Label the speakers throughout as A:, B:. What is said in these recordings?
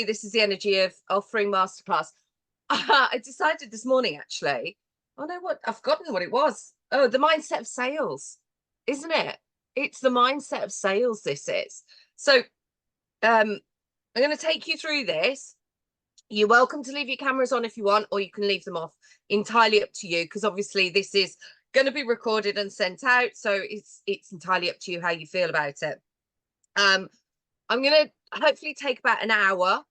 A: This is the energy of offering masterclass. I decided this morning, actually. Oh no, what I've forgotten what it was. Oh, the mindset of sales, isn't it? It's the mindset of sales. This is so. I'm going to take you through this. You're welcome to leave your cameras on if you want, or you can leave them off. Entirely up to you, because obviously this is going to be recorded and sent out, so it's entirely up to you how you feel about it. I'm going to hopefully take about an hour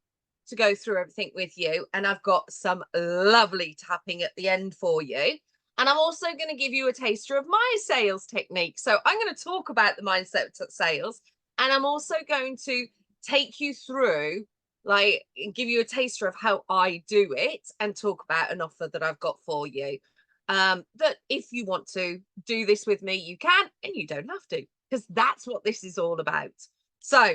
A: to go through everything with you, and I've got some lovely tapping at the end for you. And I'm also going to give you a taster of my sales technique. So I'm going to talk about the mindset of sales, and I'm also going to take you through, like, give you a taster of how I do it and talk about an offer that I've got for you. That if you want to do this with me, you can, and you don't have to, because that's what this is all about. So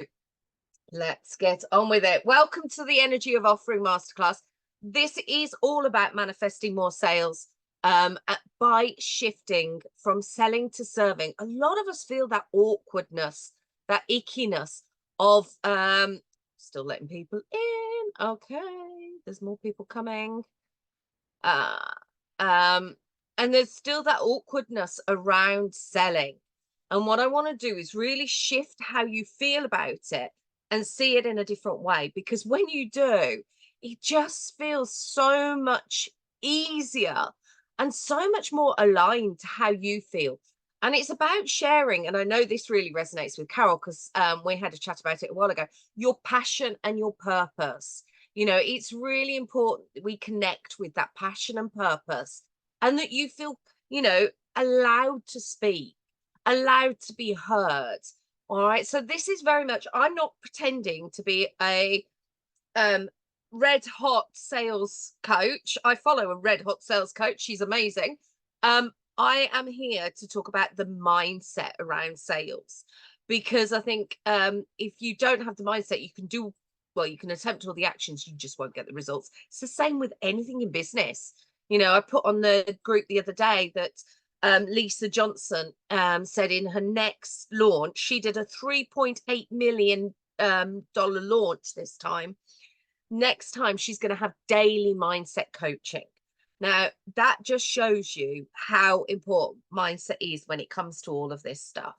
A: let's get on with it. Welcome to the Energy of Offering Masterclass. This is all about manifesting more sales by shifting from selling to serving. A lot of us feel that awkwardness, that ickiness of still letting people in. Okay, there's more people coming. And there's still that awkwardness around selling. And what I want to do is really shift how you feel about it and see it in a different way, because when you do, it just feels so much easier and so much more aligned to how you feel. And it's about sharing. And I know this really resonates with Carol, because we had a chat about it a while ago. Your passion and your purpose. You know, it's really important that we connect with that passion and purpose, and that you feel, you know, allowed to speak, allowed to be heard. All right. So this is very much, I'm not pretending to be a red hot sales coach. I follow a red hot sales coach. She's amazing. I am here to talk about the mindset around sales, because I think if you don't have the mindset, you can do, well, you can attempt all the actions, you just won't get the results. It's the same with anything in business. You know, I put on the group the other day that Lisa Johnson said in her next launch, she did a $3.8 million launch this time. Next time, she's going to have daily mindset coaching. Now, that just shows you how important mindset is when it comes to all of this stuff.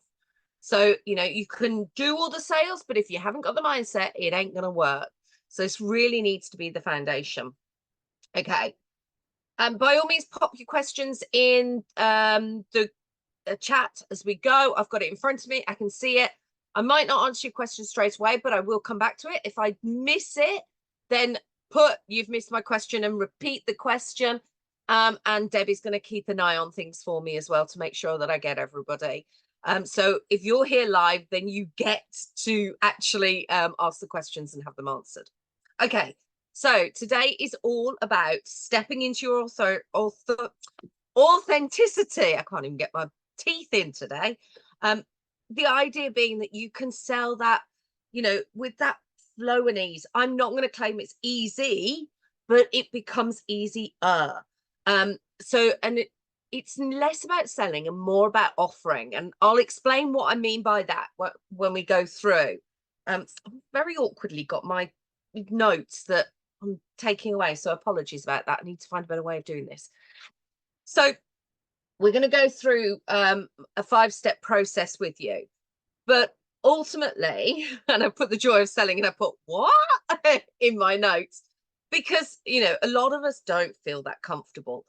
A: So, you know, you can do all the sales, but if you haven't got the mindset, it ain't going to work. So this really needs to be the foundation. Okay. And by all means, pop your questions in the chat as we go. I've got it in front of me. I can see it. I might not answer your question straight away, but I will come back to it. If I miss it, then put "you've missed my question" and repeat the question. And Debbie's going to keep an eye on things for me as well to make sure that I get everybody. So if you're here live, then you get to actually ask the questions and have them answered. Okay. So today is all about stepping into your authenticity. I can't even get my teeth in today. The idea being that you can sell that, you know, with that flow and ease. I'm not going to claim it's easy, but it becomes easier. It's less about selling and more about offering. And I'll explain what I mean by that when we go through. I've very awkwardly got my notes that I'm taking away, so apologies about that. I need to find a better way of doing this. So we're going to go through a 5-step process with you, but ultimately, and I put the joy of selling and I put what in my notes, because, you know, a lot of us don't feel that comfortable.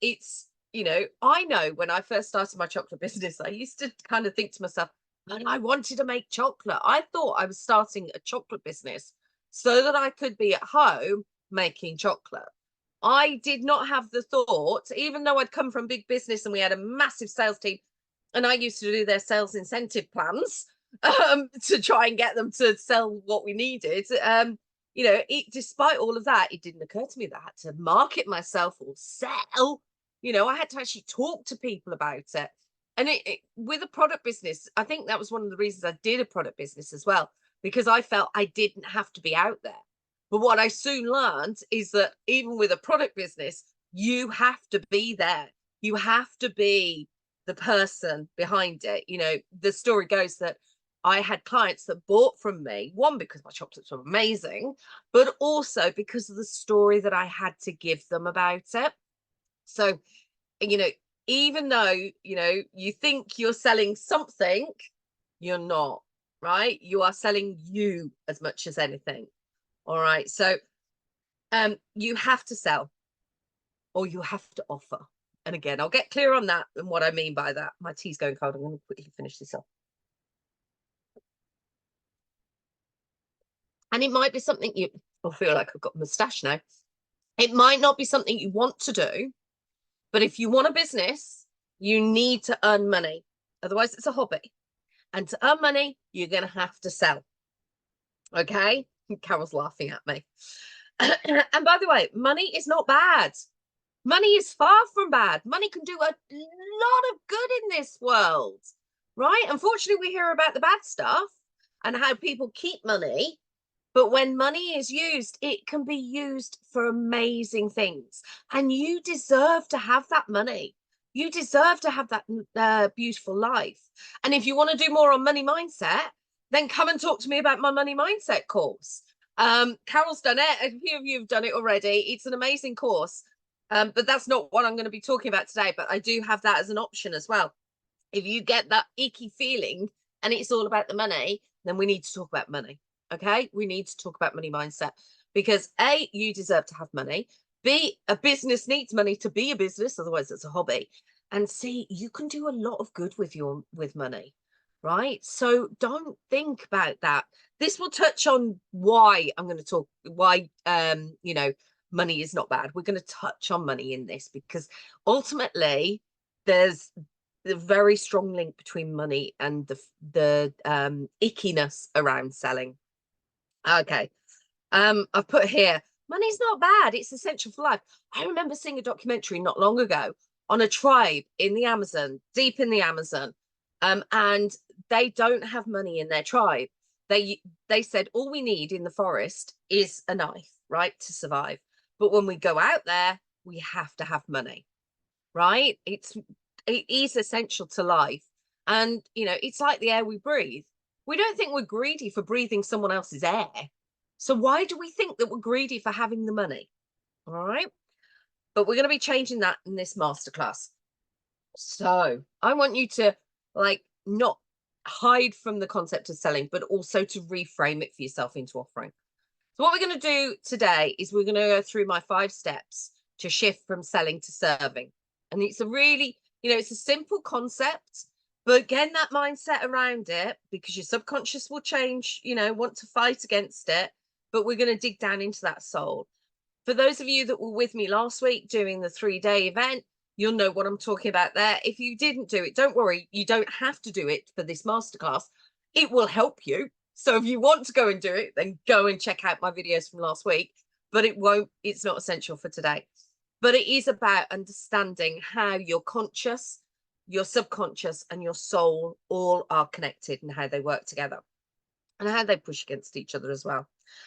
A: It's, you know, I know when I first started my chocolate business, I used to kind of think to myself, and I wanted to make chocolate. I thought I was starting a chocolate business so that I could be at home making chocolate. I did not have the thought, even though I'd come from big business and we had a massive sales team, and I used to do their sales incentive plans to try and get them to sell what we needed. You know, despite all of that, it didn't occur to me that I had to market myself or sell. You know, I had to actually talk to people about it. And with a product business, I think that was one of the reasons I did a product business as well, because I felt I didn't have to be out there. But what I soon learned is that even with a product business, you have to be there. You have to be the person behind it. You know, the story goes that I had clients that bought from me, one, because my chocolates were amazing, but also because of the story that I had to give them about it. So, you know, even though, you know, you think you're selling something, you're not, right? You are selling you as much as anything. All right. So you have to sell, or you have to offer. And again, I'll get clear on that and what I mean by that. My tea's going cold. I'm going to quickly finish this off. And it might be something you, I feel like I've got a mustache now. It might not be something you want to do, but if you want a business, you need to earn money. Otherwise, it's a hobby. And to earn money, you're going to have to sell. Okay? Carol's laughing at me. And by the way, money is not bad. Money is far from bad. Money can do a lot of good in this world, right? Unfortunately, we hear about the bad stuff and how people keep money. But when money is used, it can be used for amazing things. And you deserve to have that money. You deserve to have that beautiful life. And if you want to do more on money mindset, then come and talk to me about my money mindset course. Carol's done it. A few of you have done it already. It's an amazing course. But that's not what I'm going to be talking about today. But I do have that as an option as well. If you get that icky feeling and it's all about the money, then we need to talk about money. Okay, we need to talk about money mindset, because A, you deserve to have money. B, a business needs money to be a business, otherwise it's a hobby. And C, you can do a lot of good with money, right? So don't think about that. This will touch on why I'm going to talk, why you know, money is not bad. We're going to touch on money in this, because ultimately there's the very strong link between money and the ickiness around selling. Okay. I've put here, money's not bad. It's essential for life. I remember seeing a documentary not long ago on a tribe in the Amazon, deep in the Amazon. And they don't have money in their tribe. They said all we need in the forest is a knife, right, to survive. But when we go out there, we have to have money, right? It is essential to life. And you know, it's like the air we breathe. We don't think we're greedy for breathing someone else's air. So why do we think that we're greedy for having the money? All right. But we're going to be changing that in this masterclass. So I want you to like not hide from the concept of selling, but also to reframe it for yourself into offering. So what we're going to do today is we're going to go through my 5 steps to shift from selling to serving. And it's a really, you know, it's a simple concept, but again, that mindset around it, because your subconscious will change, you know, want to fight against it. But we're going to dig down into that soul. For those of you that were with me last week doing the 3-day event, you'll know what I'm talking about there. If you didn't do it, don't worry. You don't have to do it for this masterclass. It will help you. So if you want to go and do it, then go and check out my videos from last week. But it's not essential for today. But it is about understanding how your conscious, your subconscious, and your soul all are connected and how they work together and how they push against each other as well.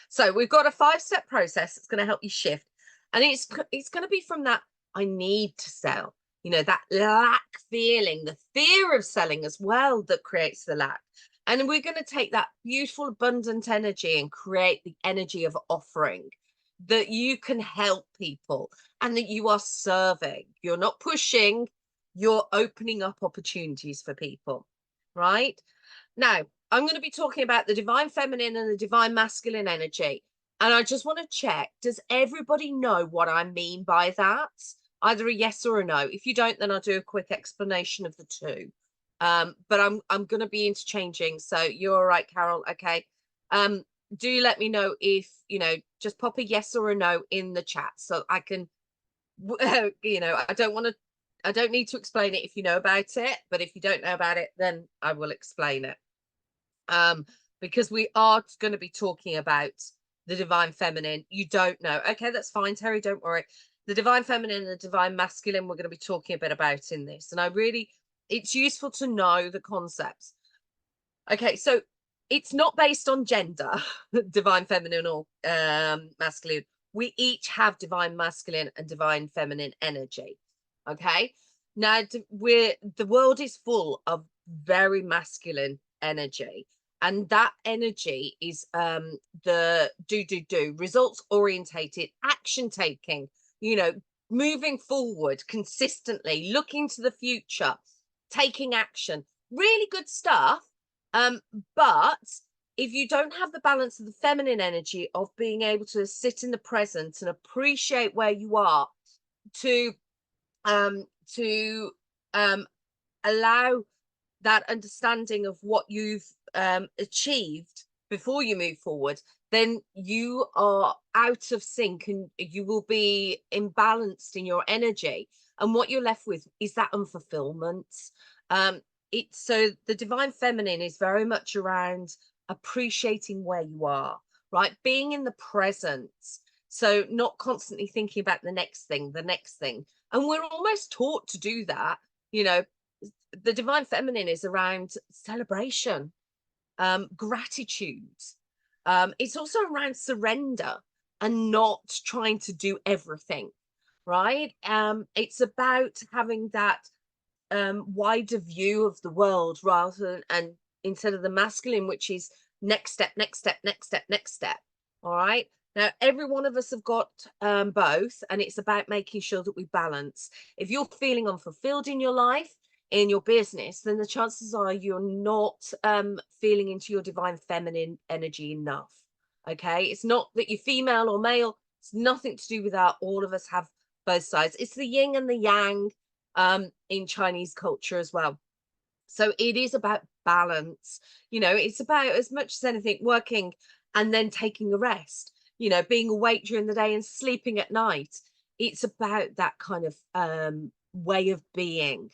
A: So we've got a 5-step process that's going to help you shift. And it's going to be from that I need to sell, you know, that lack feeling, the fear of selling as well that creates the lack. And we're going to take that beautiful, abundant energy and create the energy of offering, that you can help people and that you are serving. You're not pushing, you're opening up opportunities for people, right? Now, I'm going to be talking about the divine feminine and the divine masculine energy. And I just want to check, does everybody know what I mean by that? Either a yes or a no. If you don't, then I'll do a quick explanation of the two. But I'm going to be interchanging. So you're all right, Carol. Okay. Do let me know if, you know, just pop a yes or a no in the chat so I can, you know, I don't need to explain it if you know about it. But if you don't know about it, then I will explain it. Because we are going to be talking about the divine feminine. You don't know. Okay, that's fine, Terry. Don't worry. The divine feminine and the divine masculine, we're going to be talking a bit about in this. And it's useful to know the concepts. Okay, so it's not based on gender, divine feminine or masculine. We each have divine masculine and divine feminine energy. Okay, now the world is full of very masculine energy. And that energy is the do, results orientated, action taking, you know, moving forward consistently, looking to the future, taking action. Really good stuff. But if you don't have the balance of the feminine energy of being able to sit in the present and appreciate where you are, to um to allow that understanding of what you've achieved before you move forward, then you are out of sync and you will be imbalanced in your energy. And what you're left with is that unfulfillment. Um, so the divine feminine is very much around appreciating where you are, right? Being in the present. So not constantly thinking about the next thing, the next thing. And we're almost taught to do that, you know. The divine feminine is around celebration, gratitude. It's also around surrender and not trying to do everything, right? It's about having that wider view of the world rather than, and instead of the masculine, which is next step, next step, next step, next step. All right. Now, every one of us have got both, and it's about making sure that we balance. If you're feeling unfulfilled in your life, in your business, then the chances are you're not feeling into your divine feminine energy enough. Okay. It's not that you're female or male. It's nothing to do with that. All of us have both sides. It's the yin and the yang in Chinese culture as well. So it is about balance. You know, it's about, as much as anything, working and then taking a rest, you know, being awake during the day and sleeping at night. It's about that kind of way of being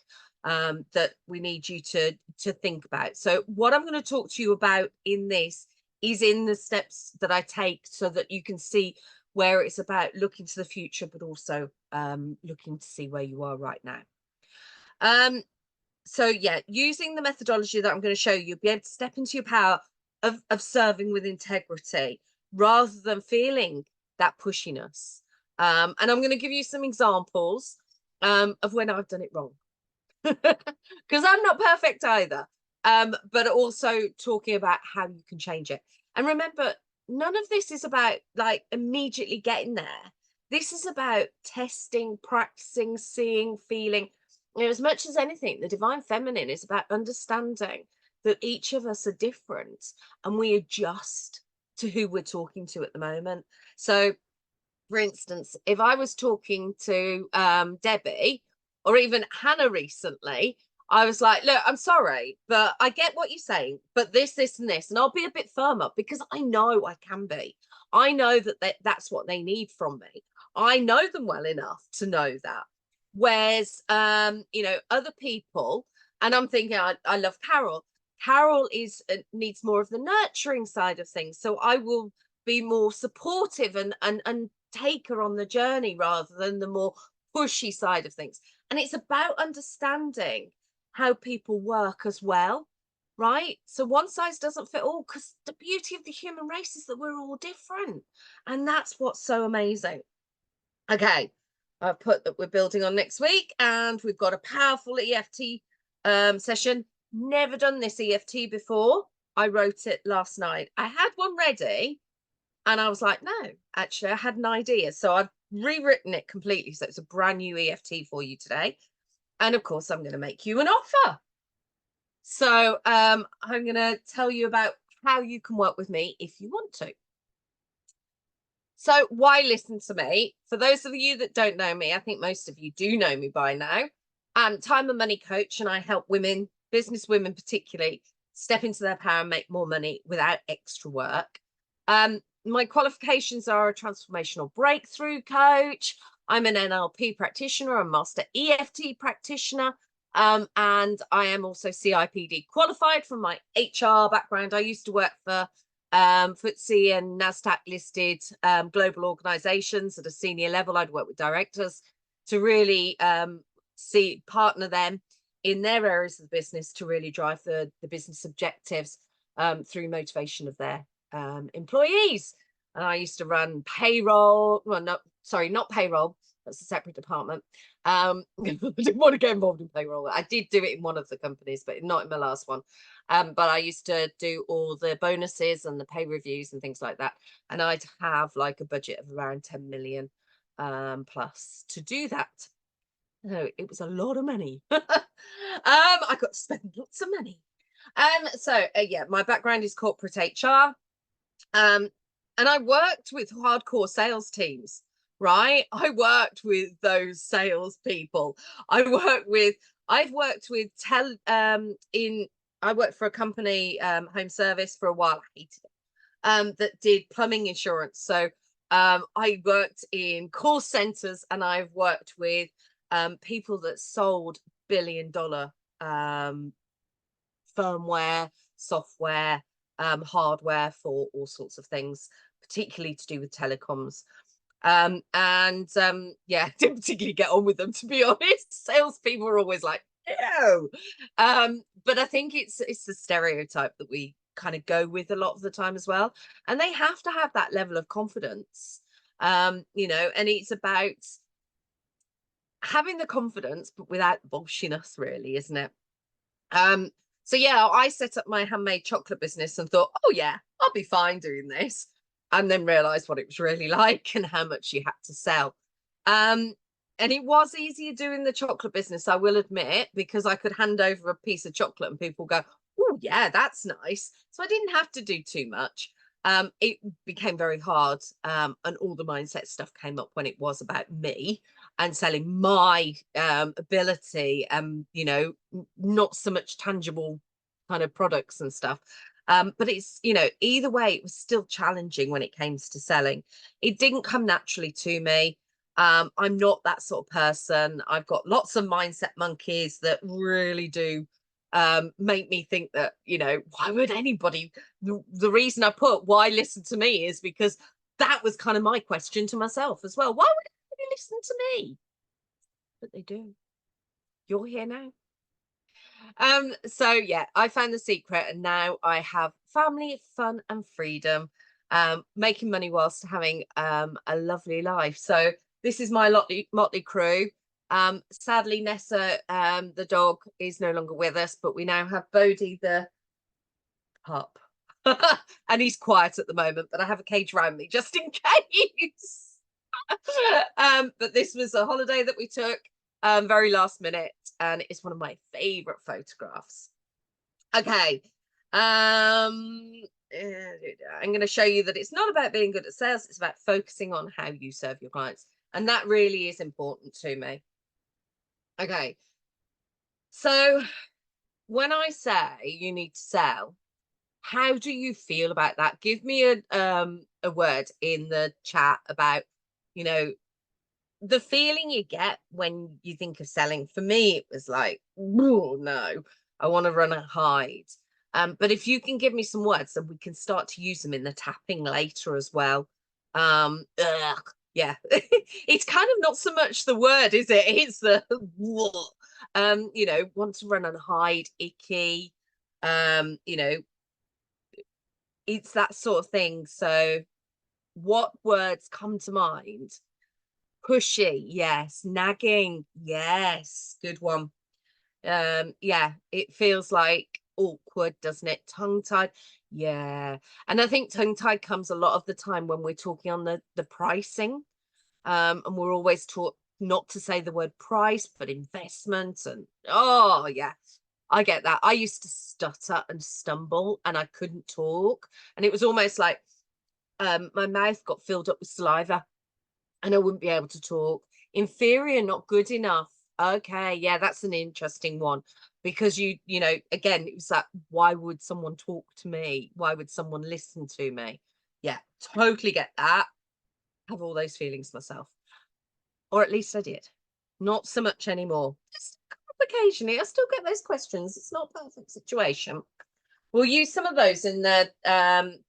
A: that we need you to think about. So what I'm going to talk to you about in this is in the steps that I take so that you can see where it's about looking to the future, but also looking to see where you are right now. So yeah, using the methodology that I'm going to show you, you'll be able to step into your power of serving with integrity rather than feeling that pushiness. And I'm going to give you some examples of when I've done it wrong. Because I'm not perfect either. But also talking about how you can change it. And remember, none of this is about like immediately getting there. This is about testing, practicing, seeing, feeling. You know, as much as anything, the divine feminine is about understanding that each of us are different and we adjust to who we're talking to at the moment. So, for instance, if I was talking to Debbie or even Hannah recently, I was like, look, I'm sorry, but I get what you're saying, but this, and this, and I'll be a bit firmer because I know I can be. I know that that's what they need from me. I know them well enough to know that. Whereas, you know, other people, and I'm thinking, I love Carol. Carol needs more of the nurturing side of things. So I will be more supportive and take her on the journey rather than the more pushy side of things. And it's about understanding how people work as well, right? So one size doesn't fit all, because the beauty of the human race is that we're all different. And that's what's so amazing. Okay, I've put that we're building on next week, and we've got a powerful EFT session. Never done this EFT before. I wrote it last night. I had one ready, and I was like, no, actually, I had an idea. So I've rewritten it completely. So it's a brand new EFT for you today. And of course, I'm going to make you an offer. So I'm going to tell you about how you can work with me if you want to. So why listen to me? For those of you that don't know me, I think most of you do know me by now. I'm time and money coach, and I help women, business women particularly, step into their power and make more money without extra work. My qualifications are a transformational breakthrough coach. I'm an NLP practitioner, a master EFT practitioner, and I am also CIPD qualified from my HR background. I used to work for FTSE and NASDAQ listed global organizations at a senior level. I'd work with directors to really partner them in their areas of the business to really drive the business objectives through motivation of their employees. And I used to run payroll. Well, not payroll. That's a separate department. I didn't want to get involved in payroll. I did do it in one of the companies, but not in my last one. But I used to do all the bonuses and the pay reviews and things like that. And I'd have like a budget of around 10 million plus to do that. So it was a lot of money. I got to spend lots of money. Yeah, my background is corporate HR. And I worked with hardcore sales teams, right? I worked with those sales people. I've worked with I worked for a company, home service for a while. I hated it. That did plumbing insurance. So I worked in call centers, and I've worked with people that sold $1 billion firmware, software, hardware for all sorts of things, particularly to do with telecoms. Yeah, didn't particularly get on with them, to be honest. Salespeople are always like, no. But I think it's the stereotype that we kind of go with a lot of the time as well. And they have to have that level of confidence. And it's about having the confidence, but without the bullshiness, really, isn't it? So yeah, I set up my handmade chocolate business and thought, oh yeah, I'll be fine doing this. And then realized what it was really like and how much you had to sell. And it was easier doing the chocolate business, I will admit, because I could hand over a piece of chocolate and people go, oh yeah, that's nice. So I didn't have to do too much. It became very hard. And all the mindset stuff came up when it was about me and selling my ability, not so much tangible kind of products and stuff. But it's, either way, it was still challenging when it came to selling. It didn't come naturally to me. I'm not that sort of person. I've got lots of mindset monkeys that really do make me think that, why would anybody, the reason I put why listen to me is because that was kind of my question to myself as well. Why would anybody listen to me? But they do. You're here now. So yeah, I found the secret, and now I have family, fun, and freedom, making money whilst having a lovely life. So this is my motley crew. Sadly, Nessa, the dog, is no longer with us, but we now have Bodhi, the pup. And he's quiet at the moment, but I have a cage around me just in case. But this was a holiday that we took very last minute, and it's one of my favorite photographs. Okay. I'm going to show you that it's not about being good at sales, it's about focusing on how you serve your clients, and that really is important to me. Okay, so when I say you need to sell, how do you feel about that? Give me a word in the chat about, the feeling you get when you think of selling. For me, it was like, oh no, I want to run and hide. But if you can give me some words, then we can start to use them in the tapping later as well. Yeah, it's kind of not so much the word, is it? It's the want to run and hide, icky. It's that sort of thing. So what words come to mind? Pushy, yes. Nagging, yes. Good one. Yeah, it feels like awkward, doesn't it? Tongue-tied, yeah. And I think tongue-tied comes a lot of the time when we're talking on the pricing. And we're always taught not to say the word price, but investment. And oh yeah, I get that. I used to stutter and stumble, and I couldn't talk. And it was almost like my mouth got filled up with saliva, and I wouldn't be able to talk. Inferior, not good enough. Okay, yeah, that's an interesting one, because again, it was that, why would someone talk to me? Why would someone listen to me? Yeah, totally get that. Have all those feelings myself, or at least I did. Not so much anymore. Just occasionally, I still get those questions. It's not a perfect situation. We'll use some of those in the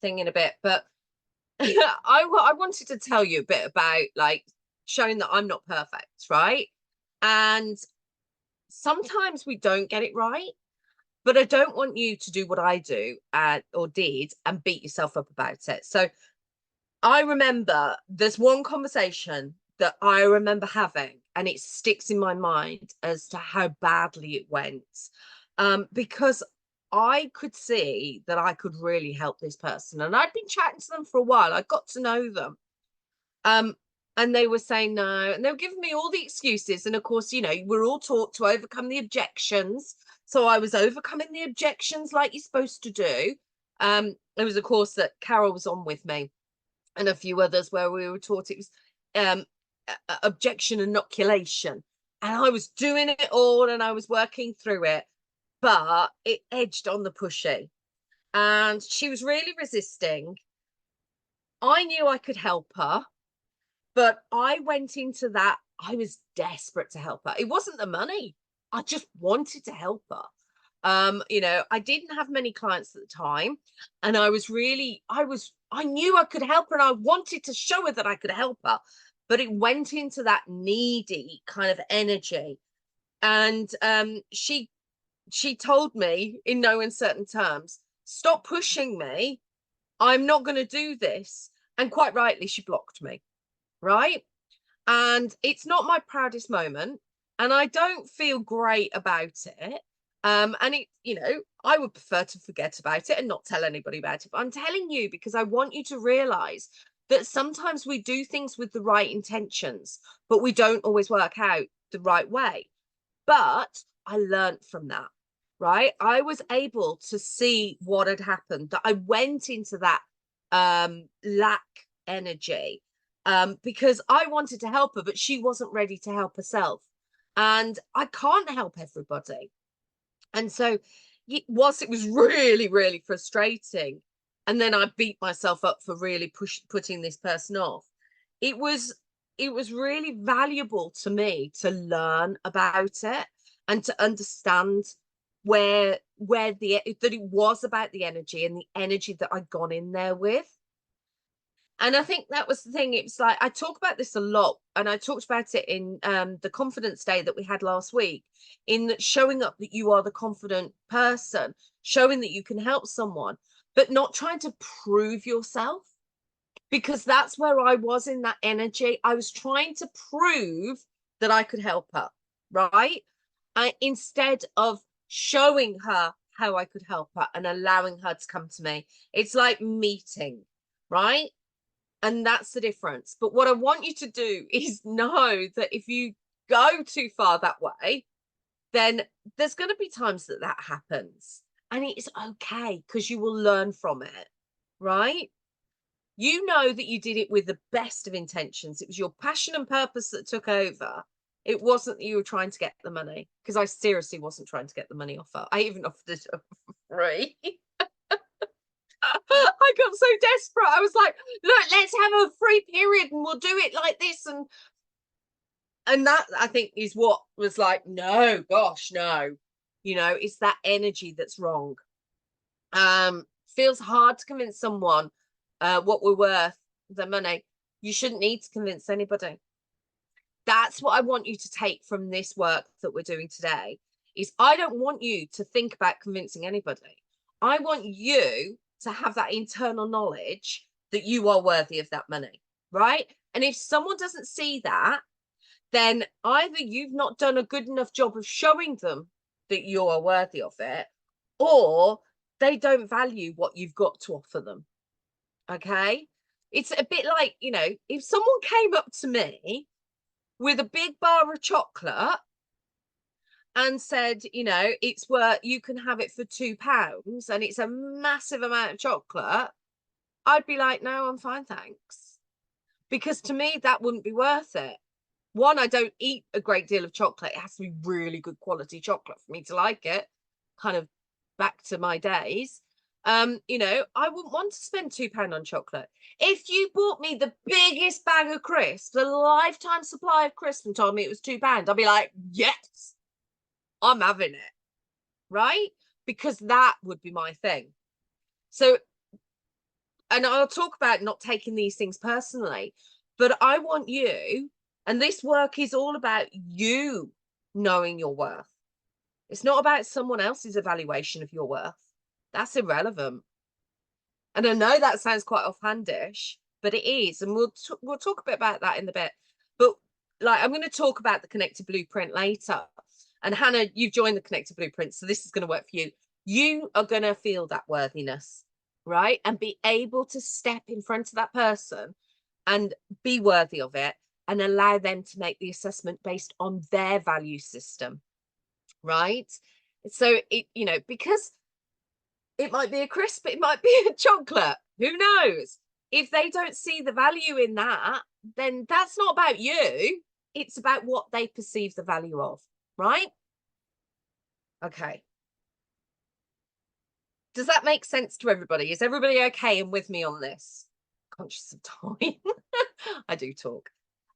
A: thing in a bit, but I wanted to tell you a bit about, like, showing that I'm not perfect, right? And sometimes we don't get it right, but I don't want you to do what I do or did and beat yourself up about it. So I remember there's one conversation that I remember having, and it sticks in my mind as to how badly it went, because I could see that I could really help this person, and I'd been chatting to them for a while. I got to know them, um, and they were saying no, and they were giving me all the excuses. And of course, you know, we're all taught to overcome the objections. So I was overcoming the objections like you're supposed to do. There was a course that Carol was on with me, and a few others where we were taught it was um, objection inoculation. And I was doing it all and I was working through it, but it edged on the pushy. And she was really resisting. I knew I could help her, but I went into that. I was desperate to help her. It wasn't the money. I just wanted to help her. You know, I didn't have many clients at the time, and I knew I could help her, and I wanted to show her that I could help her, but it went into that needy kind of energy. And she told me in no uncertain terms, stop pushing me. I'm not going to do this. And quite rightly, she blocked me. Right. And it's not my proudest moment, and I don't feel great about it. And it, you know, I would prefer to forget about it and not tell anybody about it. But I'm telling you because I want you to realize that sometimes we do things with the right intentions, but we don't always work out the right way. But I learned from that, right? I was able to see what had happened, that I went into that lack energy, because I wanted to help her, but she wasn't ready to help herself. And I can't help everybody. And so, whilst it was really, really frustrating, and then I beat myself up for really putting this person off, it was really valuable to me to learn about it and to understand where that it was about the energy and the energy that I'd gone in there with. And I think that was the thing. It was like I talk about this a lot, and I talked about it in the confidence day that we had last week, in that showing up that you are the confident person, showing that you can help someone, but not trying to prove yourself, because that's where I was in that energy. I was trying to prove that I could help her, right? Instead of showing her how I could help her and allowing her to come to me. It's like meeting, right? And that's the difference. But what I want you to do is know that if you go too far that way, then there's going to be times that that happens. And it's okay because you will learn from it, right? You know that you did it with the best of intentions. It was your passion and purpose that took over. It wasn't that you were trying to get the money, because I seriously wasn't trying to get the money off her. I even offered it for free. I got so desperate. I was like, look, let's have a free period and we'll do it like this. And that, I think, is what was like, no, gosh, no. You know, it's that energy that's wrong. Feels hard to convince someone what we're worth, the money. You shouldn't need to convince anybody. That's what I want you to take from this work that we're doing today, is I don't want you to think about convincing anybody. I want you to have that internal knowledge that you are worthy of that money, right? And if someone doesn't see that, then either you've not done a good enough job of showing them that you are worthy of it, or they don't value what you've got to offer them. Okay. It's a bit like, you know, if someone came up to me with a big bar of chocolate and said, you know, it's worth, you can have it for £2 and it's a massive amount of chocolate, I'd be like, no, I'm fine, thanks. Because to me, that wouldn't be worth it. One, I don't eat a great deal of chocolate. It has to be really good quality chocolate for me to like it. Kind of back to my days. You know, I wouldn't want to spend £2 on chocolate. If you bought me the biggest bag of crisps, a lifetime supply of crisps, and told me it was £2, I'd be like, yes, I'm having it, right? Because that would be my thing. So, and I'll talk about not taking these things personally, but I want you, and this work is all about you knowing your worth. It's not about someone else's evaluation of your worth. That's irrelevant. And I know that sounds quite offhandish, but it is. And we'll talk a bit about that in a bit. But like, I'm going to talk about the connected blueprint later. And Hannah, you've joined the connected blueprint, so this is going to work for you. You are going to feel that worthiness, right? And be able to step in front of that person and be worthy of it, and allow them to make the assessment based on their value system, right? So it, you know, because it might be a crisp, it might be a chocolate, who knows? If they don't see the value in that, then that's not about you. It's about what they perceive the value of, right? Okay. Does that make sense to everybody? Is everybody okay and with me on this? Conscious of time. I do talk.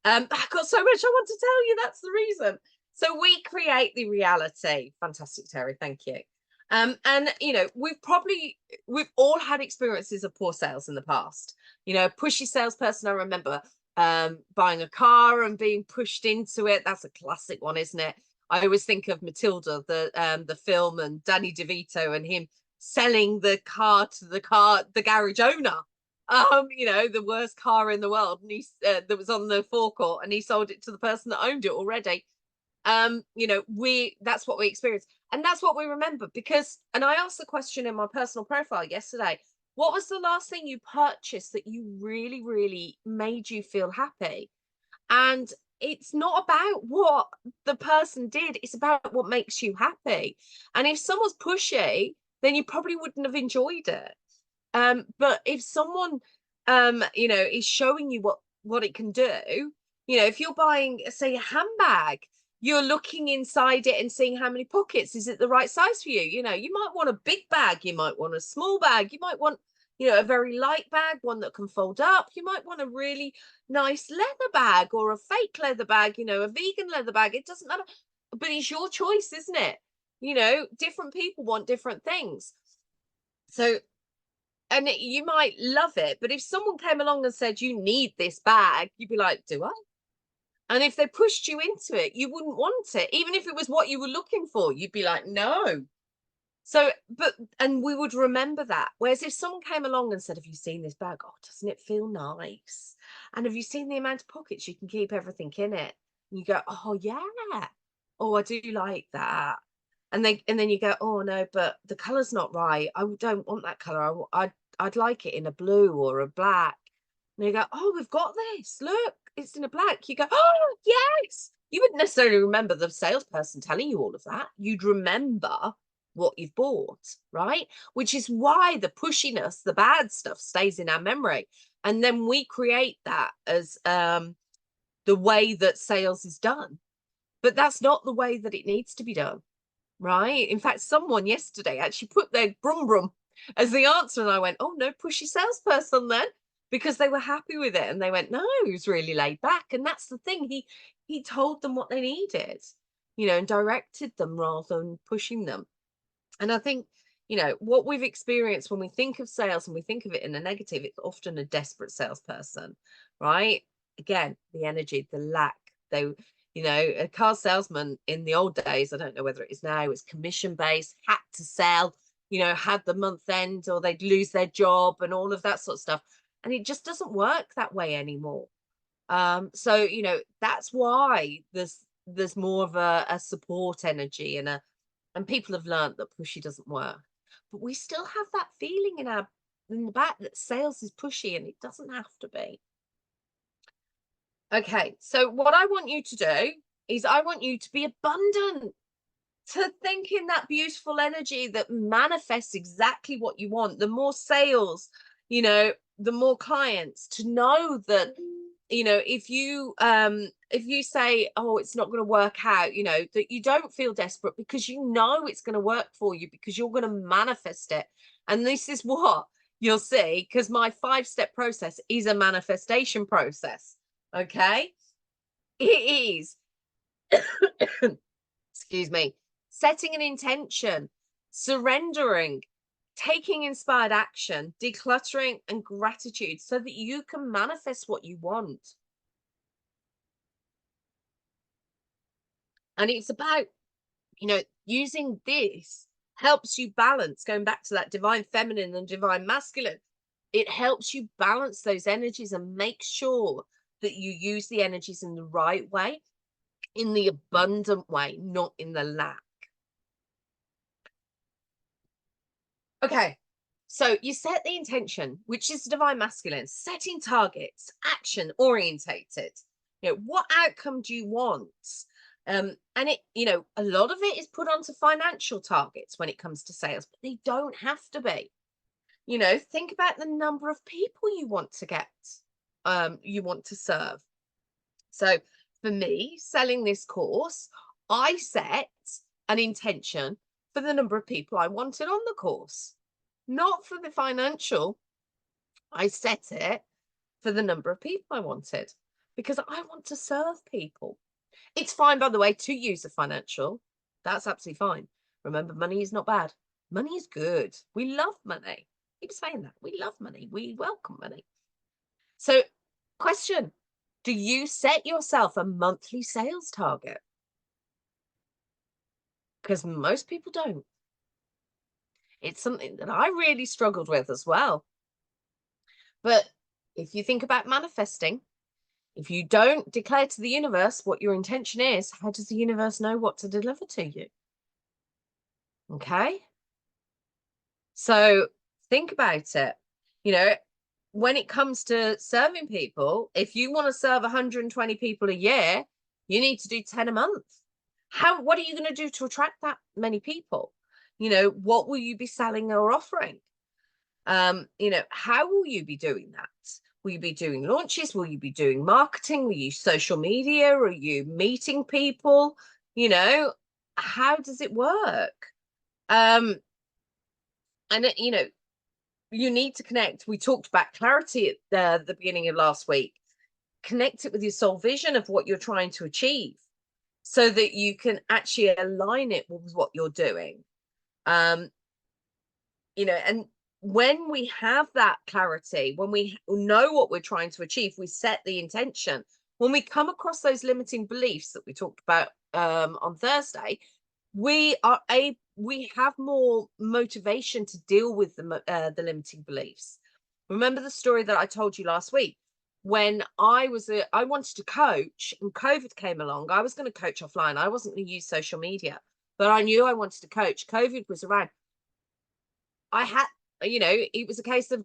A: I've got so much I want to tell you. That's the reason. So we create the reality. Fantastic, Terry. Thank you. And you know, we've all had experiences of poor sales in the past. You know, a pushy salesperson. I remember buying a car and being pushed into it. That's a classic one, isn't it? I always think of Matilda, the film, and Danny DeVito and him selling the car to the garage owner. You know, the worst car in the world, and that was on the forecourt, and he sold it to the person that owned it already. You know, that's what we experienced, and that's what we remember. Because, and I asked the question in my personal profile yesterday, what was the last thing you purchased that you really, really made you feel happy? And it's not about what the person did, it's about what makes you happy. And if someone's pushy, then you probably wouldn't have enjoyed it. But if someone you know, is showing you what it can do, you know, if you're buying, say, a handbag, you're looking inside it and seeing how many pockets, is it the right size for you? You know, you might want a big bag, you might want a small bag, you might want, you know, a very light bag, one that can fold up, you might want a really nice leather bag or a fake leather bag, you know, a vegan leather bag. It doesn't matter, but it's your choice, isn't it? You know, different people want different things. So, and you might love it, but if someone came along and said you need this bag, you'd be like, do I? And if they pushed you into it, you wouldn't want it, even if it was what you were looking for. You'd be like, no. So, but, and we would remember that. Whereas if someone came along and said, have you seen this bag? Oh, doesn't it feel nice? And have you seen the amount of pockets you can keep everything in it? And you go, oh yeah, oh, I do like that. And then you go, oh no, but the color's not right, I don't want that color, I'd like it in a blue or a black. And you go, oh, we've got this, look, it's in a black. You go, oh yes. You wouldn't necessarily remember the salesperson telling you all of that. You'd remember what you've bought, right? Which is why the pushiness, the bad stuff, stays in our memory. And then we create that as the way that sales is done. But that's not the way that it needs to be done, right? In fact, someone yesterday actually put their brum brum as the answer, and I went, oh no, pushy salesperson then, because they were happy with it. And they went, no, he was really laid back. And that's the thing, he told them what they needed, you know, and directed them rather than pushing them. And I think, you know, what we've experienced when we think of sales and we think of it in a negative, it's often a desperate salesperson, right? Again, the energy, the lack. They, you know, a car salesman in the old days, I don't know whether it is now, was commission based, had to sell, you know, had the month end or they'd lose their job and all of that sort of stuff. And it just doesn't work that way anymore. So, you know, that's why there's more of a support energy and people have learned that pushy doesn't work. But we still have that feeling in the back that sales is pushy, and it doesn't have to be. Okay, so what I want you to do is I want you to be abundant, to think in that beautiful energy that manifests exactly what you want. The more sales, you know, the more clients, to know that, you know, if you say, oh, it's not going to work out, you know, that you don't feel desperate, because you know it's going to work for you, because you're going to manifest it. And this is what you'll see, because my 5-step process is a manifestation process. Okay, it is excuse me, setting an intention, surrendering, taking inspired action, decluttering, and gratitude, so that you can manifest what you want. And it's about, you know, using this helps you balance, going back to that divine feminine and divine masculine. It helps you balance those energies and make sure that you use the energies in the right way, in the abundant way, not in the lack. Okay, so you set the intention, which is divine masculine, setting targets, action orientated. What outcome do you want? And a lot of it is put onto financial targets when it comes to sales, but they don't have to be. Think about the number of people you want to get, you want to serve. So for me, selling this course, I set an intention for the number of people I wanted on the course, not for the financial. I set it for the number of people I wanted because I want to serve people. It's fine, by the way, to use a financial. That's absolutely fine. Remember, money is not bad. Money is good. We love money. Keep saying that. We love money. We welcome money. So, question, do you set yourself a monthly sales target? Because most people don't. It's something that I really struggled with as well. But if you think about manifesting, if you don't declare to the universe what your intention is, how does the universe know what to deliver to you? Okay. So think about it. When it comes to serving people, if you want to serve 120 people a year, you need to do 10 a month. What are you going to do to attract that many people? What will you be selling or offering? How will you be doing that? Will you be doing launches? Will you be doing marketing? Will you use social media? Are you meeting people? How does it work? And you need to connect. We talked about clarity at the beginning of last week. Connect it with your soul vision of what you're trying to achieve so that you can actually align it with what you're doing. And when we have that clarity, when we know what we're trying to achieve, we set the intention. When we come across those limiting beliefs that we talked about on Thursday, we have more motivation to deal with the limiting beliefs. Remember the story that I told you last week? When I wanted to coach and COVID came along, I was going to coach offline. I wasn't going to use social media, but I knew I wanted to coach. COVID was around. I had, it was a case of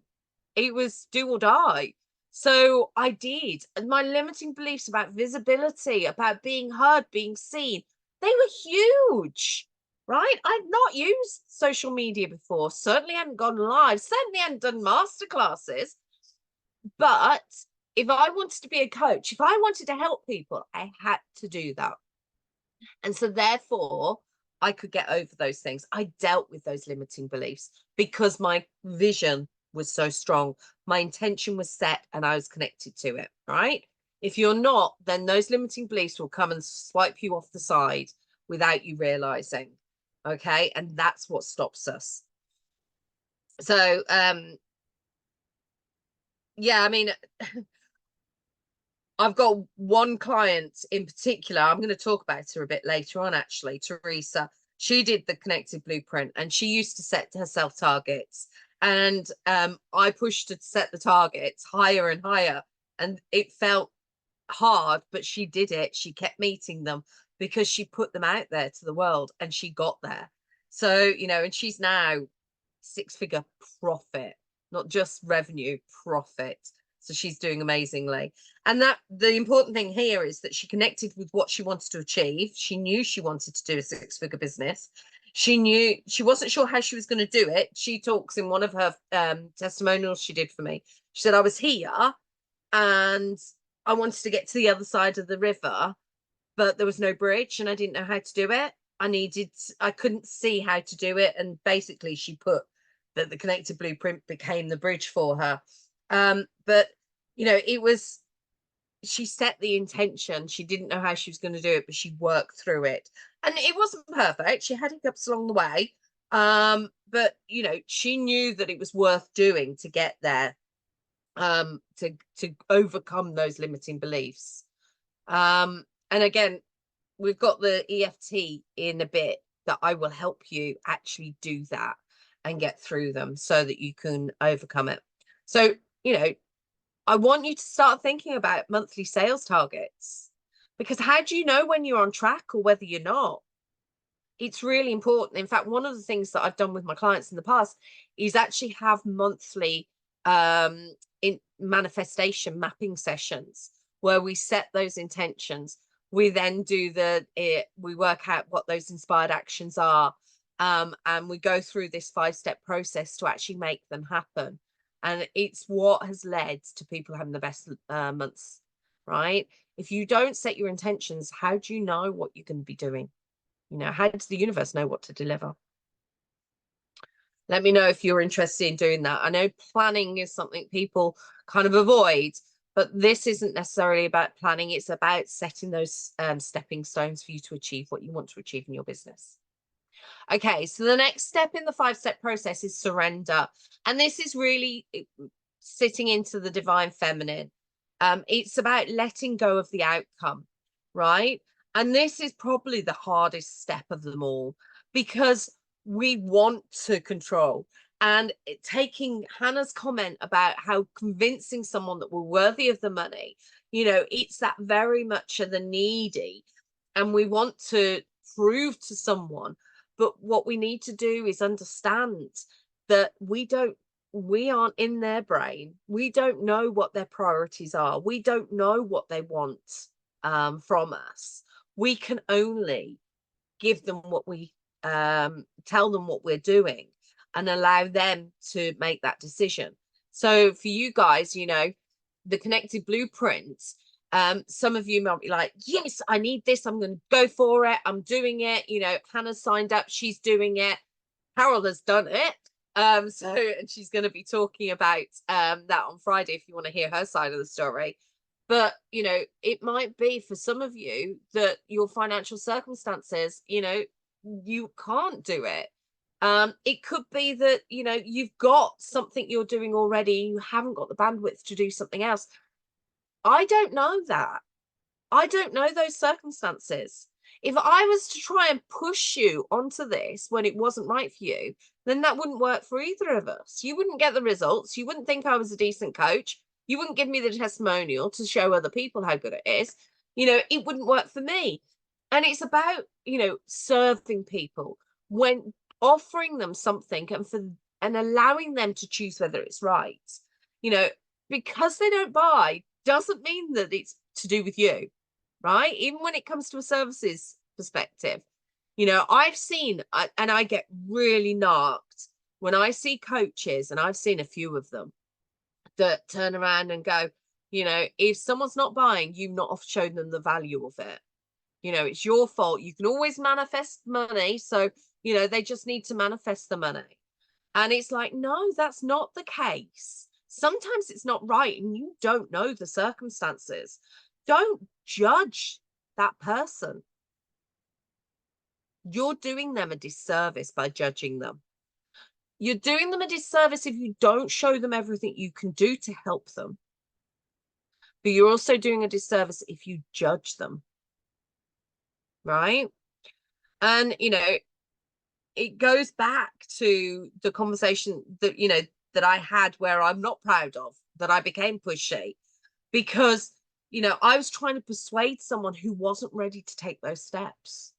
A: it was do or die. So I did. And my limiting beliefs about visibility, about being heard, being seen, they were huge, right? I'd not used social media before, certainly hadn't gone live, certainly hadn't done masterclasses. But if I wanted to be a coach, if I wanted to help people, I had to do that. And so therefore, I could get over those things. I dealt with those limiting beliefs because my vision was so strong. My intention was set and I was connected to it, right? If you're not, then those limiting beliefs will come and swipe you off the side without you realizing. Okay. And that's what stops us. So, yeah, I mean, I've got one client in particular. I'm going to talk about her a bit later on, actually, Teresa. She did the connected blueprint and she used to set herself targets. And I pushed her to set the targets higher and higher. And it felt hard, but she did it. She kept meeting them because she put them out there to the world and she got there. So, and she's now 6-figure profit, not just revenue, profit. So she's doing amazingly. And that the important thing here is that she connected with what she wanted to achieve. She knew she wanted to do a 6-figure business. She knew she wasn't sure how she was going to do it. She talks in one of her testimonials she did for me. She said, I was here and I wanted to get to the other side of the river, but there was no bridge and I didn't know how to do it. I couldn't see how to do it. And basically she put that the connected blueprint became the bridge for her. But she set the intention. She didn't know how she was going to do it, but she worked through it. And it wasn't perfect. She had hiccups along the way. But she knew that it was worth doing to get there, to overcome those limiting beliefs. And again, we've got the EFT in a bit that I will help you actually do that and get through them so that you can overcome it. So, I want you to start thinking about monthly sales targets, because how do you know when you're on track or whether you're not? It's really important. In fact, one of the things that I've done with my clients in the past is actually have monthly in manifestation mapping sessions where we set those intentions. We then do we work out what those inspired actions are, and we go through this 5-step process to actually make them happen. And it's what has led to people having the best months, right? If you don't set your intentions, how do you know what you're going to be doing? How does the universe know what to deliver? Let me know if you're interested in doing that. I know planning is something people kind of avoid, but this isn't necessarily about planning. It's about setting those stepping stones for you to achieve what you want to achieve in your business. Okay, so the next step in the 5-step process is surrender. And this is really sitting into the divine feminine. It's about letting go of the outcome, right? And this is probably the hardest step of them all, because we want to control. And taking Hannah's comment about how convincing someone that we're worthy of the money, it's that very much of the needy. And we want to prove to someone. But what we need to do is understand that we aren't in their brain. We don't know what their priorities are. We don't know what they want from us. We can only give them what we tell them what we're doing and allow them to make that decision. So for you guys, the connected blueprints, some of you might be like, yes, I need this. I'm going to go for it. I'm doing it. Hannah signed up. She's doing it. Carol has done it. And she's going to be talking about that on Friday if you want to hear her side of the story. But, it might be for some of you that your financial circumstances, you can't do it. It could be that, you've got something you're doing already. You haven't got the bandwidth to do something else. I don't know that. I don't know those circumstances. If I was to try and push you onto this when it wasn't right for you, then that wouldn't work for either of us. You wouldn't get the results. You wouldn't think I was a decent coach. You wouldn't give me the testimonial to show other people how good it is. It wouldn't work for me. And it's about, serving people, when offering them something and allowing them to choose whether it's right. Because they don't buy doesn't mean that it's to do with you, right? Even when it comes to a services perspective, I've seen, and I get really narked when I see coaches, and I've seen a few of them that turn around and go, if someone's not buying, you've not shown them the value of it. It's your fault. You can always manifest money. So, they just need to manifest the money. And it's like, no, that's not the case. Sometimes it's not right, and you don't know the circumstances. Don't judge that person. You're doing them a disservice by judging them. You're doing them a disservice if you don't show them everything you can do to help them. But you're also doing a disservice if you judge them. Right? And, it goes back to the conversation that, that I had where I'm not proud of, that I became pushy, because, I was trying to persuade someone who wasn't ready to take those steps.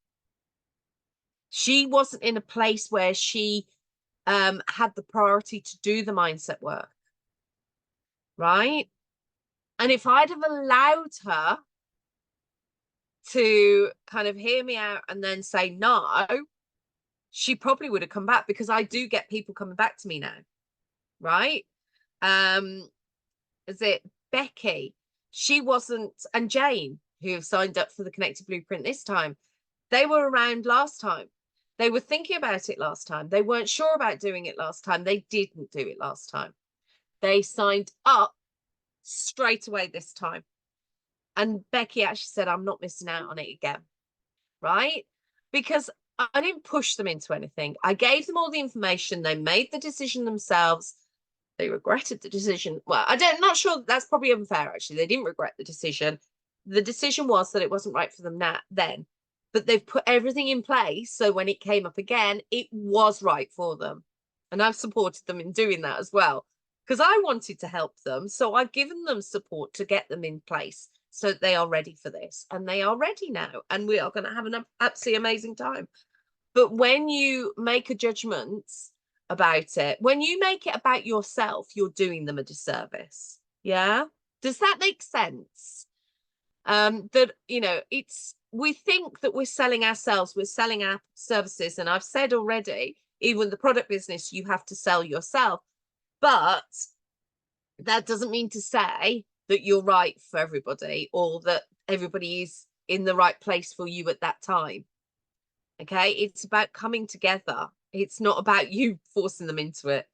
A: She wasn't in a place where she had the priority to do the mindset work. Right? And if I'd have allowed her to kind of hear me out and then say no, she probably would have come back, because I do get people coming back to me now. Right? Is it Becky? She wasn't, and Jane, who have signed up for the Connected Blueprint this time, they were around last time. They were thinking about it last time. They weren't sure about doing it last time. They didn't do it last time. They signed up straight away this time. And Becky actually said, I'm not missing out on it again. Right? Because I didn't push them into anything. I gave them all the information. They made the decision themselves. They regretted the decision. Well, I'm not sure. That's probably unfair, actually. They didn't regret the decision. The decision was that it wasn't right for them then. But they've put everything in place, so when it came up again, it was right for them. And I've supported them in doing that as well, because I wanted to help them. So I've given them support to get them in place so they are ready for this. And they are ready now. And we are going to have an absolutely amazing time. But when you make a judgment about it, when you make it about yourself, you're doing them a disservice. Yeah. Does that make sense? That, you know, we think that we're selling ourselves, we're selling our services. And I've said already, even the product business, you have to sell yourself. But that doesn't mean to say that you're right for everybody or that everybody is in the right place for you at that time. Okay, it's about coming together. It's not about you forcing them into it.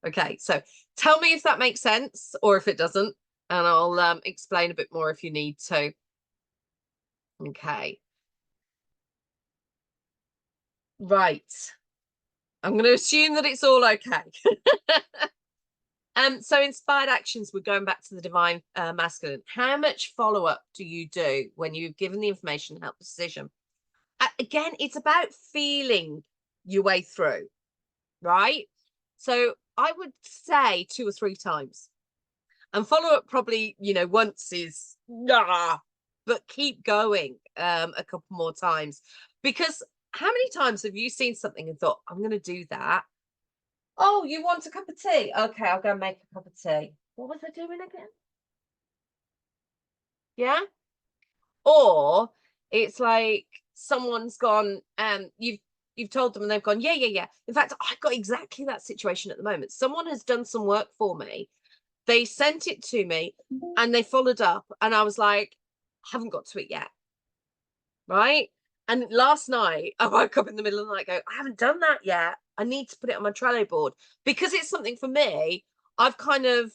A: Okay, so tell me if that makes sense or if it doesn't, and I'll explain a bit more if you need to. Okay. Right. I'm going to assume that it's all okay. So inspired actions, we're going back to the divine masculine. How much follow-up do you do when you've given the information to help the decision? Again, it's about feeling your way through, right? So I would say 2 or 3 times. And follow-up probably, you know, once is, but keep going a couple more times. Because how many times have you seen something and thought, I'm going to do that? Oh, you want a cup of tea? Okay, I'll go and make a cup of tea. What was I doing again? Yeah. Or it's like someone's gone, you've told them and they've gone, yeah, yeah, yeah. In fact, I've got exactly that situation at the moment. Someone has done some work for me. They sent it to me and they followed up, and I was like, I haven't got to it yet. Right. And last night I woke up in the middle of the night, go, I haven't done that yet. I need to put it on my Trello board because it's something for me. I've kind of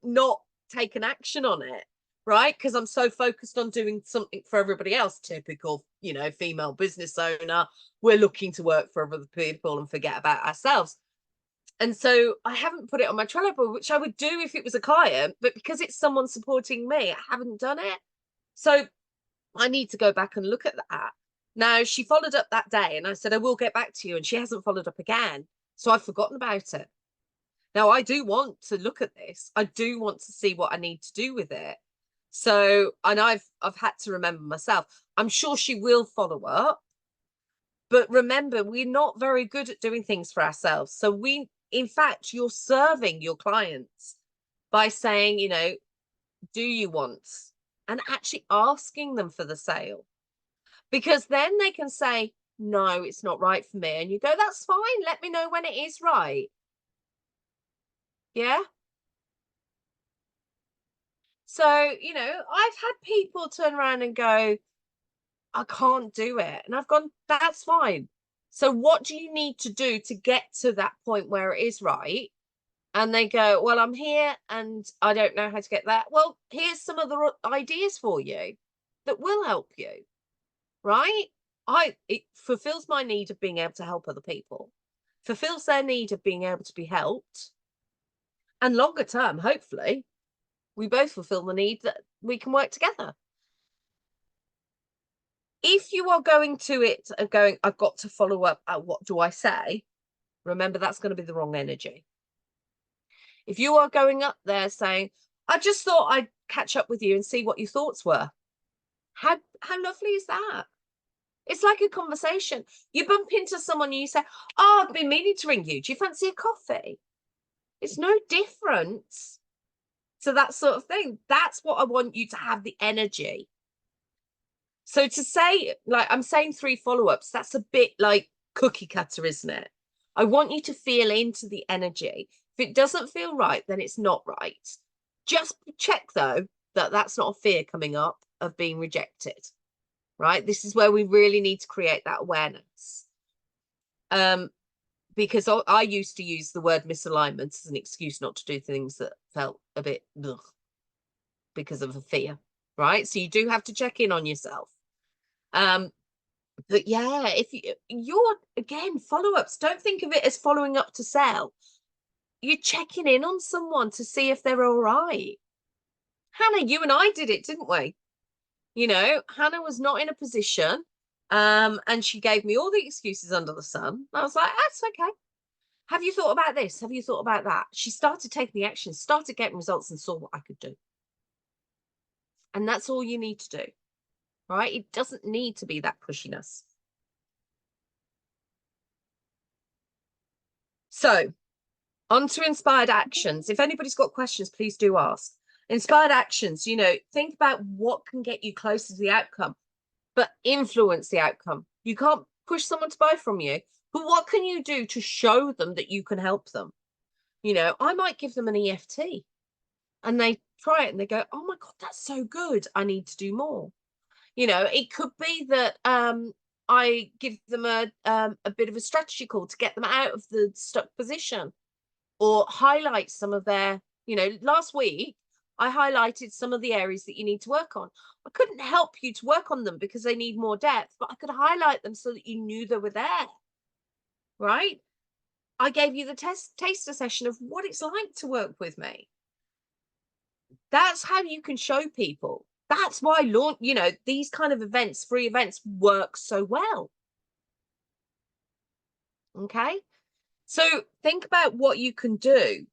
A: not taken action on it, right? Because I'm so focused on doing something for everybody else. Typical, you know, female business owner. We're looking to work for other people and forget about ourselves. And so I haven't put it on my Trello board, which I would do if it was a client, but because it's someone supporting me, I haven't done it. So I need to go back and look at that. Now, she followed up that day and I said, I will get back to you. And she hasn't followed up again. So I've forgotten about it. Now, I do want to look at this. I do want to see what I need to do with it. So, and I've had to remember myself. I'm sure she will follow up. But remember, we're not very good at doing things for ourselves. So in fact, you're serving your clients by saying, you know, do you want? And actually asking them for the sale. Because then they can say, no, it's not right for me. And you go, that's fine. Let me know when it is right. Yeah. So, you know, I've had people turn around and go, I can't do it. And I've gone, that's fine. So, what do you need to do to get to that point where it is right? And they go, well, I'm here and I don't know how to get that. Well, here's some other ideas for you that will help you, right? It fulfills my need of being able to help other people, fulfills their need of being able to be helped. And longer term, hopefully, we both fulfill the need that we can work together. If you are going to it and going, I've got to follow up at what do I say? Remember, that's going to be the wrong energy. If you are going up there saying, I just thought I'd catch up with you and see what your thoughts were. How lovely is that? It's like a conversation. You bump into someone and you say, oh, I've been meaning to ring you. Do you fancy a coffee? It's no different to that sort of thing. That's what I want you to have the energy. So to say, like, I'm saying 3 follow-ups, that's a bit like cookie cutter, isn't it? I want you to feel into the energy. If it doesn't feel right, then it's not right. Just check, though, that that's not a fear coming up of being rejected, right? This is where we really need to create that awareness. Because I used to use the word misalignment as an excuse not to do things that felt a bit ugh, because of a fear, right? So you do have to check in on yourself. But yeah, if you're again follow-ups, don't think of it as following up to sell. You're checking in on someone to see if they're all right. Hannah, you and I did it, didn't we? You know, Hannah was not in a position, and she gave me all the excuses under the sun. I was like, that's okay. Have you thought about this? Have you thought about that? She started taking the action, started getting results, and saw what I could do. And that's all you need to do, right? It doesn't need to be that pushiness. So, on to inspired actions. If anybody's got questions, please do ask. Inspired actions, think about what can get you closer to the outcome, but influence the outcome. You can't push someone to buy from you, but what can you do to show them that you can help them? I might give them an EFT and they try it and they go, oh my God, that's so good. I need to do more. It could be that I give them a bit of a strategy call to get them out of the stuck position, or highlight some of their, last week I highlighted some of the areas that you need to work on. I couldn't help you to work on them because they need more depth, but I could highlight them so that you knew they were there, right? I gave you the taster session of what it's like to work with me. That's how you can show people. That's why these kind of events, free events, work so well. Okay. So think about what you can do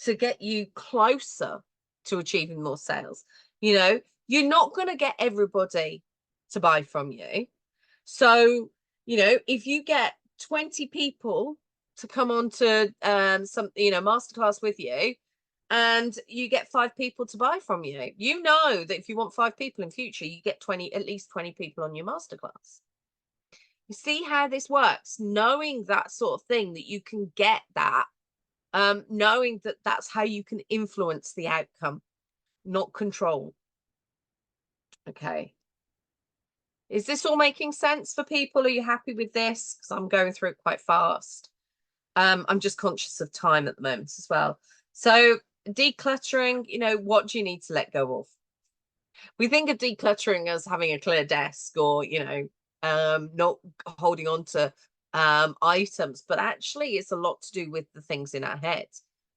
A: to get you closer to achieving more sales. You're not going to get everybody to buy from you. So, if you get 20 people to come on to masterclass with you, and you get 5 people to buy from you, that if you want 5 people in future, you get at least 20 people on your masterclass. You see how this works, knowing that sort of thing, that you can get that, knowing that that's how you can influence the outcome, not control. Okay. Is this all making sense for people? Are you happy with this? Because I'm going through it quite fast. I'm just conscious of time at the moment as well. So decluttering, what do you need to let go of? We think of decluttering as having a clear desk, or not holding on to items, but actually it's a lot to do with the things in our head.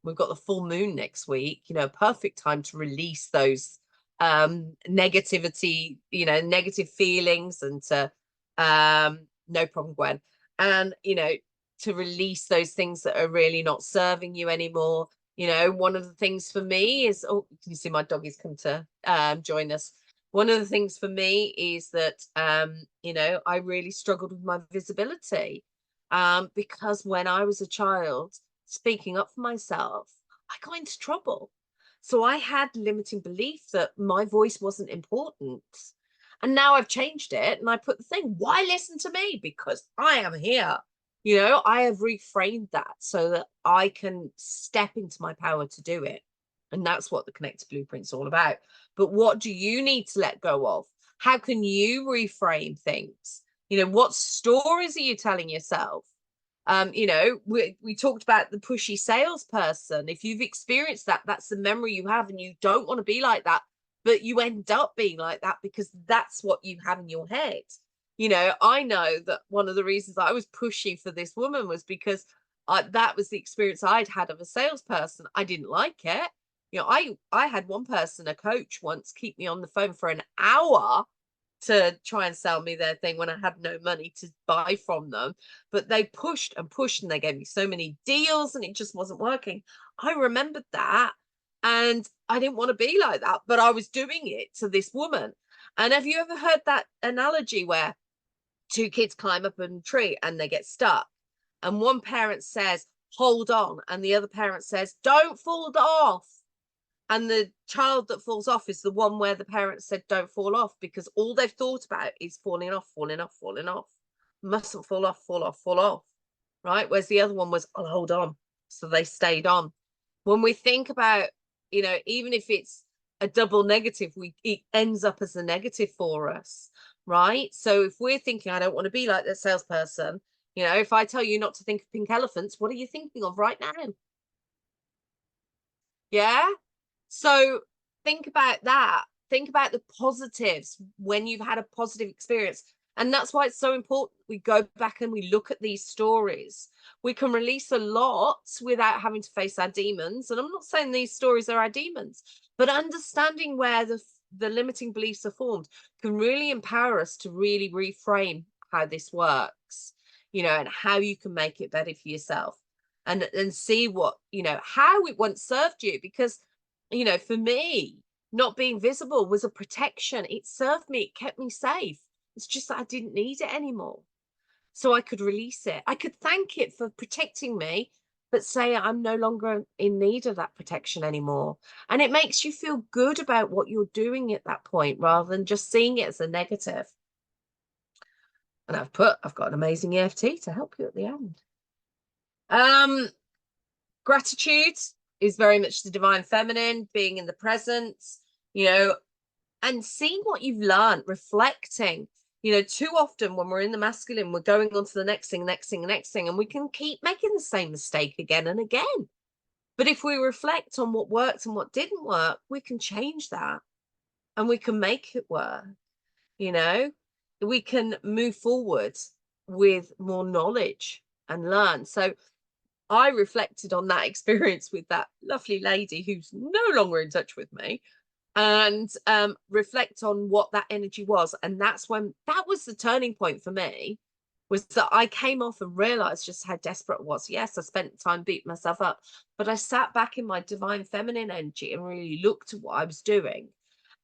A: We've got the full moon next week, perfect time to release those negativity, negative feelings, and to no problem, Gwen, and to release those things that are really not serving you anymore. One of the things for me is, oh, can you see my doggies come to join us? One of the things for me is that I really struggled with my visibility, because when I was a child, speaking up for myself, I got into trouble. So I had limiting belief that my voice wasn't important. And now I've changed it, and I put the thing, why listen to me? Because I am here. I have reframed that so that I can step into my power to do it. And that's what the Connected Blueprint's all about. But what do you need to let go of? How can you reframe things? What stories are you telling yourself? We talked about the pushy salesperson. If you've experienced that, that's the memory you have, and you don't want to be like that, but you end up being like that because that's what you have in your head. I know that one of the reasons I was pushy for this woman was because that was the experience I'd had of a salesperson. I didn't like it. I had one person, a coach once, keep me on the phone for an hour to try and sell me their thing when I had no money to buy from them. But they pushed and pushed, and they gave me so many deals, and it just wasn't working. I remembered that, and I didn't want to be like that, but I was doing it to this woman. And have you ever heard that analogy where 2 kids climb up a tree and they get stuck, and one parent says, hold on, and the other parent says, don't fall off? And the child that falls off is the one where the parents said, don't fall off, because all they've thought about is falling off, falling off, falling off. Mustn't fall off, fall off, fall off. Right? Whereas the other one was, I'll hold on. So they stayed on. When we think about, even if it's a double negative, it ends up as a negative for us. Right? So if we're thinking, I don't want to be like that salesperson, if I tell you not to think of pink elephants, what are you thinking of right now? Yeah. So think about that. Think about the positives when you've had a positive experience. And that's why it's so important we go back and we look at these stories. We can release a lot without having to face our demons. And I'm not saying these stories are our demons, but understanding where the limiting beliefs are formed can really empower us to really reframe how this works, and how you can make it better for yourself. and see what, how it once served you. Because, for me, not being visible was a protection. It served me, it kept me safe. It's just that I didn't need it anymore. So I could release it. I could thank it for protecting me, but say I'm no longer in need of that protection anymore. And it makes you feel good about what you're doing at that point rather than just seeing it as a negative. And I've got an amazing EFT to help you at the end. Gratitude is very much the divine feminine, being in the present, and seeing what you've learned, reflecting. Too often when we're in the masculine, we're going on to the next thing, and we can keep making the same mistake again and again. But if we reflect on what worked and what didn't work, we can change that and we can make it work. We can move forward with more knowledge and learn. So I reflected on that experience with that lovely lady who's no longer in touch with me, and reflect on what that energy was. And that was the turning point for me, was that I came off and realized just how desperate it was. Yes, I spent time beating myself up, but I sat back in my divine feminine energy and really looked at what I was doing,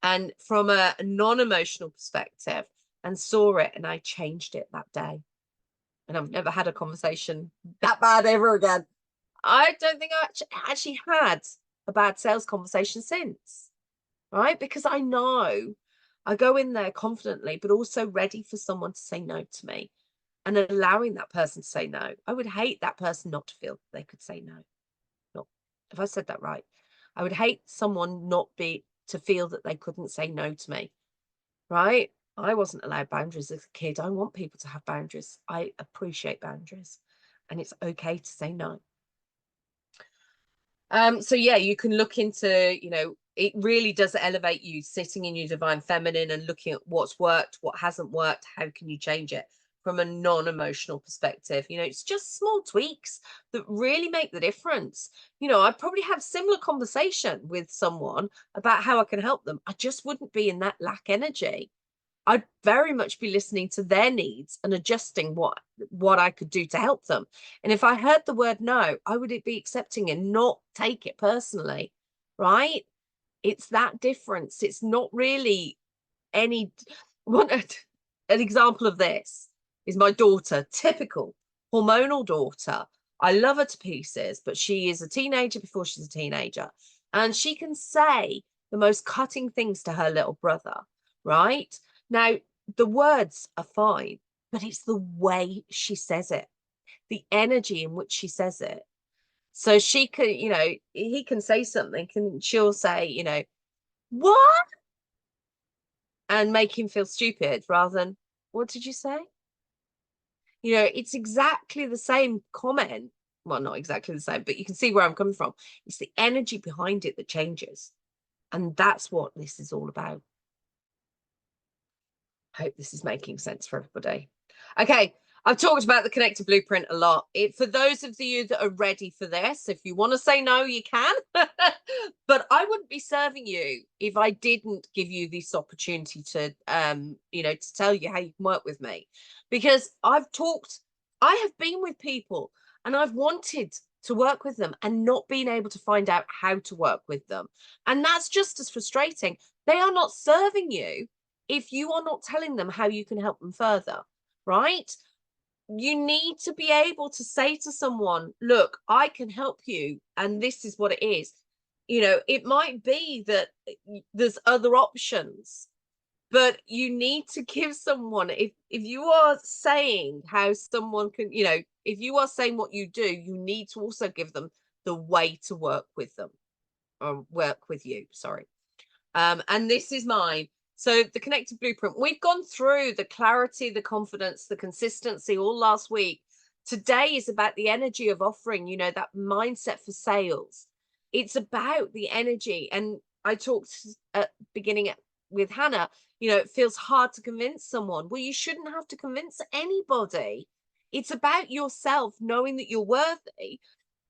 A: and from a non-emotional perspective, and saw it, and I changed it that day. And I've never had a conversation that bad ever again. I don't think I actually had a bad sales conversation since, right? Because I know I go in there confidently, but also ready for someone to say no to me, and allowing that person to say no. I would hate that person not to feel they could say no. Not, if I said that right, I would hate someone to feel that they couldn't say no to me, right? I wasn't allowed boundaries as a kid. I want people to have boundaries. I appreciate boundaries, and it's okay to say no. So yeah, you can look into, it really does elevate you, sitting in your divine feminine and looking at what's worked, what hasn't worked, how can you change it from a non-emotional perspective. It's just small tweaks that really make the difference. I'd probably have similar conversation with someone about how I can help them. I just wouldn't be in that lack energy. I'd very much be listening to their needs and adjusting what I could do to help them. And if I heard the word no, I would be accepting and not take it personally, right? It's that difference. It's not really any one. An example of this is my daughter, typical hormonal daughter. I love her to pieces, but she is a teenager before she's a teenager. And she can say the most cutting things to her little brother, right? Now, the words are fine, but it's the way she says it, the energy in which she says it. So she can, he can say something and she'll say, what? And make him feel stupid rather than, what did you say? It's exactly the same comment. Well, not exactly the same, but you can see where I'm coming from. It's the energy behind it that changes. And that's what this is all about. Hope this is making sense for everybody. Okay, I've talked about the connected blueprint a lot. For those of you that are ready for this, if you want to say no, you can. But I wouldn't be serving you if I didn't give you this opportunity to, to tell you how you can work with me. Because I have been with people and I've wanted to work with them and not been able to find out how to work with them. And that's just as frustrating. They are not serving you if you are not telling them how you can help them further, right? You need to be able to say to someone, look, I can help you, and this is what it is. It might be that there's other options, but you need to give someone, if you are saying how someone can, if you are saying what you do, you need to also give them the way to work with them, or work with you, sorry. And this is mine. So the connected blueprint, we've gone through the clarity, the confidence, the consistency all last week. Today is about the energy of offering, that mindset for sales. It's about the energy. And I talked at beginning with Hannah, it feels hard to convince someone. Well, you shouldn't have to convince anybody. It's about yourself knowing that you're worthy,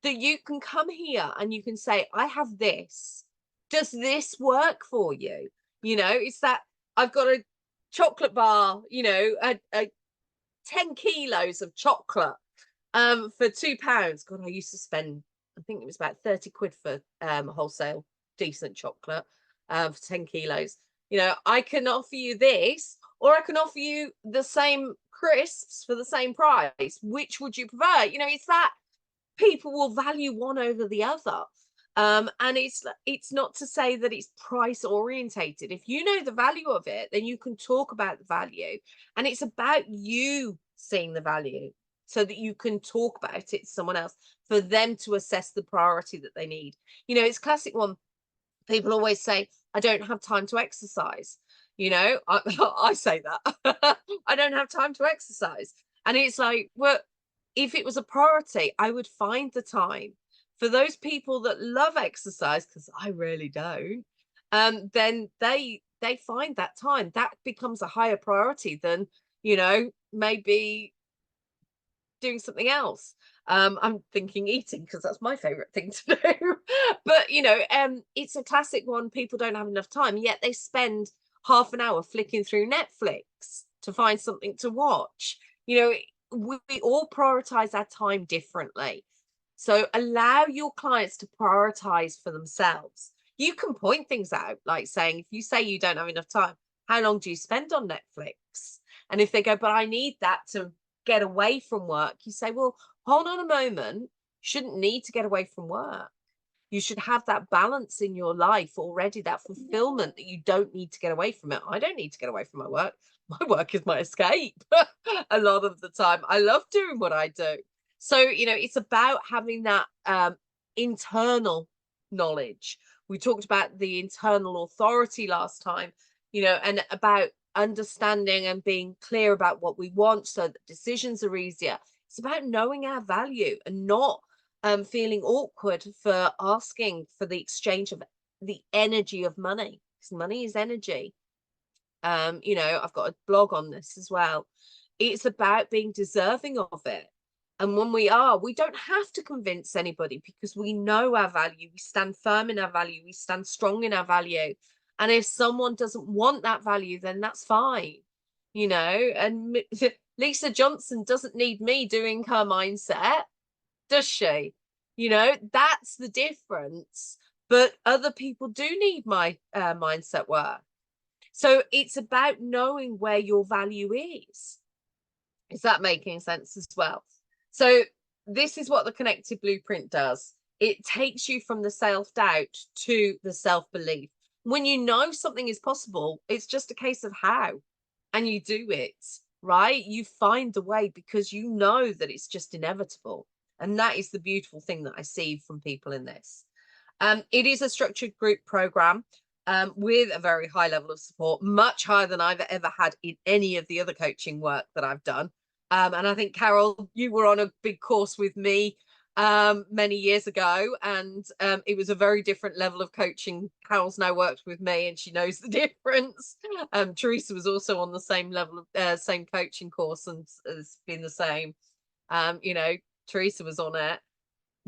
A: that you can come here and you can say, I have this. Does this work for you? It's that I've got a chocolate bar, a 10 kilos of chocolate. For £2. God, I used to spend, I think it was about 30 quid for wholesale decent chocolate for 10 kilos. You know, I can offer you this, or I can offer you the same crisps for the same price. Which would you prefer? You know, it's that people will value one over the other. And it's not to say that it's price orientated. If you know the value of it, then you can talk about the value. And it's about you seeing the value so that you can talk about it to someone else for them to assess the priority that they need. You know, it's classic one. People always say, I don't have time to exercise. You know, I say that. I don't have time to exercise. And it's like, well, if it was a priority, I would find the time for those people that love exercise, because I really don't. Then they find that time. That becomes a higher priority than, you know, maybe doing something else. I'm thinking eating because that's my favorite thing to do. But you know, it's a classic one. People don't have enough time, yet they spend half an hour flicking through Netflix to find something to watch. You know, we all prioritize our time differently. So allow your clients to prioritize for themselves. You can point things out, like saying, if you say you don't have enough time, how long do you spend on Netflix? And if they go, but I need that to get away from work, you say, well, hold on a moment. You shouldn't need to get away from work. You should have that balance in your life already, that fulfillment that you don't need to get away from it. I don't need to get away from my work. My work is my escape a lot of the time. I love doing what I do. So, you know, it's about having that internal knowledge. We talked about the internal authority last time, you know, and about understanding and being clear about what we want so that decisions are easier. It's about knowing our value and not feeling awkward for asking for the exchange of the energy of money, because money is energy. You know, I've got a blog on this as well. It's about being deserving of it. And when we are, we don't have to convince anybody because we know our value. We stand firm in our value. We stand strong in our value. And if someone doesn't want that value, then that's fine. You know, and Lisa Johnson doesn't need me doing her mindset, does she? You know, that's the difference. But other people do need my mindset work. So it's about knowing where your value is. Is that making sense as well? So this is what the connected blueprint does. It takes you from the self-doubt to the self-belief. When you know something is possible, it's just a case of how, and you do it, right? You find the way because you know that it's just inevitable. And that is the beautiful thing that I see from people in this. It is a structured group program with a very high level of support, much higher than I've ever had in any of the other coaching work that I've done. And I think, Carol, you were on a big course with me many years ago, and it was a very different level of coaching. Carol's now worked with me and she knows the difference. Teresa was also on the same level of same coaching course and has been the same. You know, Teresa was on it,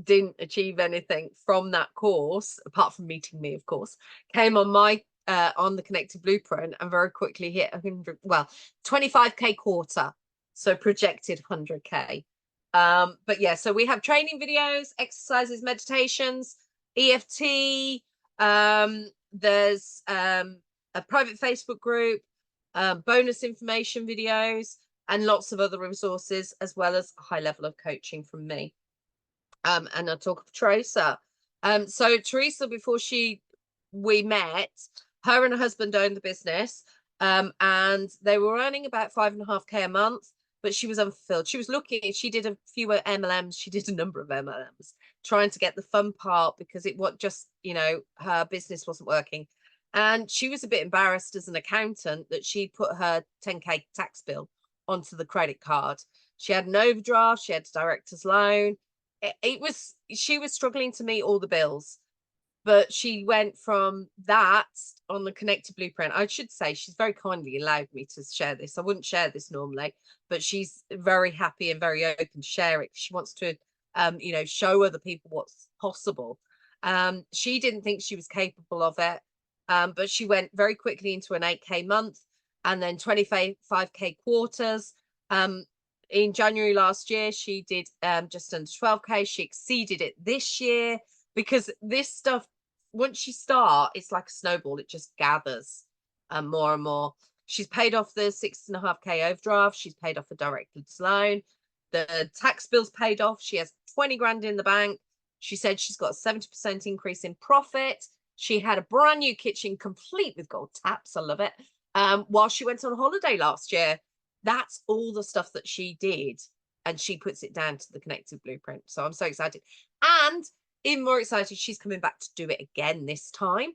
A: didn't achieve anything from that course apart from meeting me, of course, came on my on the connected blueprint and very quickly hit 100, well, 25k quarter, so projected 100k. But yeah, so we have training videos, exercises, meditations, EFT, there's a private Facebook group, bonus information videos, and lots of other resources, as well as a high level of coaching from me. And I'll talk of Teresa. So Teresa, before we met, her and her husband owned the business, and they were earning about 5.5k a month, but she was unfulfilled. She was looking, she did a few MLMs, she did a number of MLMs, trying to get the fun part because it was just, you know, her business wasn't working. And she was a bit embarrassed as an accountant that she put her 10k tax bill onto the credit card. She had an overdraft, she had a director's loan. She was struggling to meet all the bills, but she went from that on the connected blueprint. I should say she's very kindly allowed me to share this. I wouldn't share this normally, but she's very happy and very open to share it. She wants to you know, show other people what's possible. She didn't think she was capable of it, but she went very quickly into an 8k month and then 25k quarters. in January last year, she did just under 12K. She exceeded it this year, because this stuff, once you start, it's like a snowball. It just gathers more and more. She's paid off the 6.5K overdraft. She's paid off a director's loan. The tax bill's paid off. She has 20 grand in the bank. She said she's got a 70% increase in profit. She had a brand new kitchen complete with gold taps. I love it. While she went on holiday last year. That's all the stuff that she did. And she puts it down to the Connected Blueprint. So I'm so excited. And even more excited, she's coming back to do it again this time,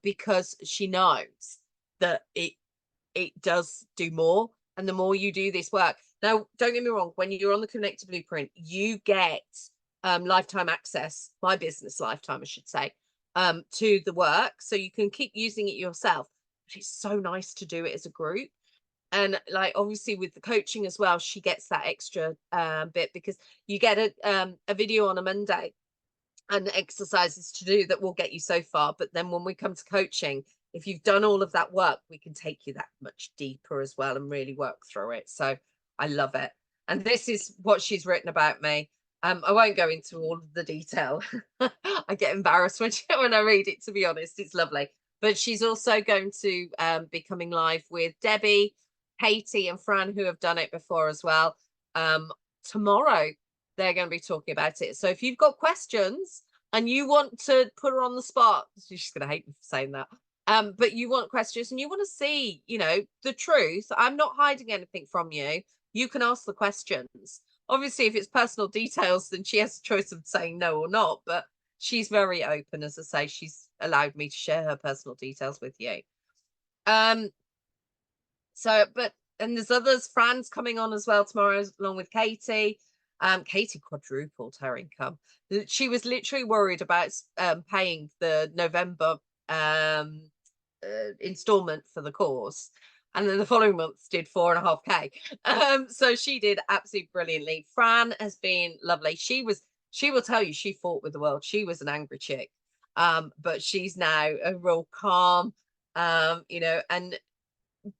A: because she knows that it does do more. And the more you do this work. Now, don't get me wrong, when you're on the Connected Blueprint, you get lifetime access, my business lifetime, I should say, to the work. So you can keep using it yourself. But it's so nice to do it as a group. And like, obviously with the coaching as well, she gets that extra bit, because you get a video on a Monday and exercises to do that will get you so far. But then when we come to coaching, if you've done all of that work, we can take you that much deeper as well and really work through it. So I love it. And this is what she's written about me. I won't go into all of the detail. I get embarrassed when I read it, to be honest. It's lovely. But she's also going to be coming live with Debbie, Katie and Fran, who have done it before as well. Tomorrow, they're going to be talking about it. So if you've got questions and you want to put her on the spot, she's going to hate me for saying that. But you want questions and you want to see, the truth. I'm not hiding anything from you. You can ask the questions. Obviously, if it's personal details, then she has a choice of saying no or not. But she's very open. As I say, she's allowed me to share her personal details with you. And there's others. Fran's coming on as well tomorrow, along with Katie. Katie quadrupled her income. She was literally worried about paying the November installment for the course, and then the following months did 4.5K. So she did absolutely brilliantly. Fran has been lovely. She will tell you she fought with the world. She was an angry chick, but she's now a real calm, and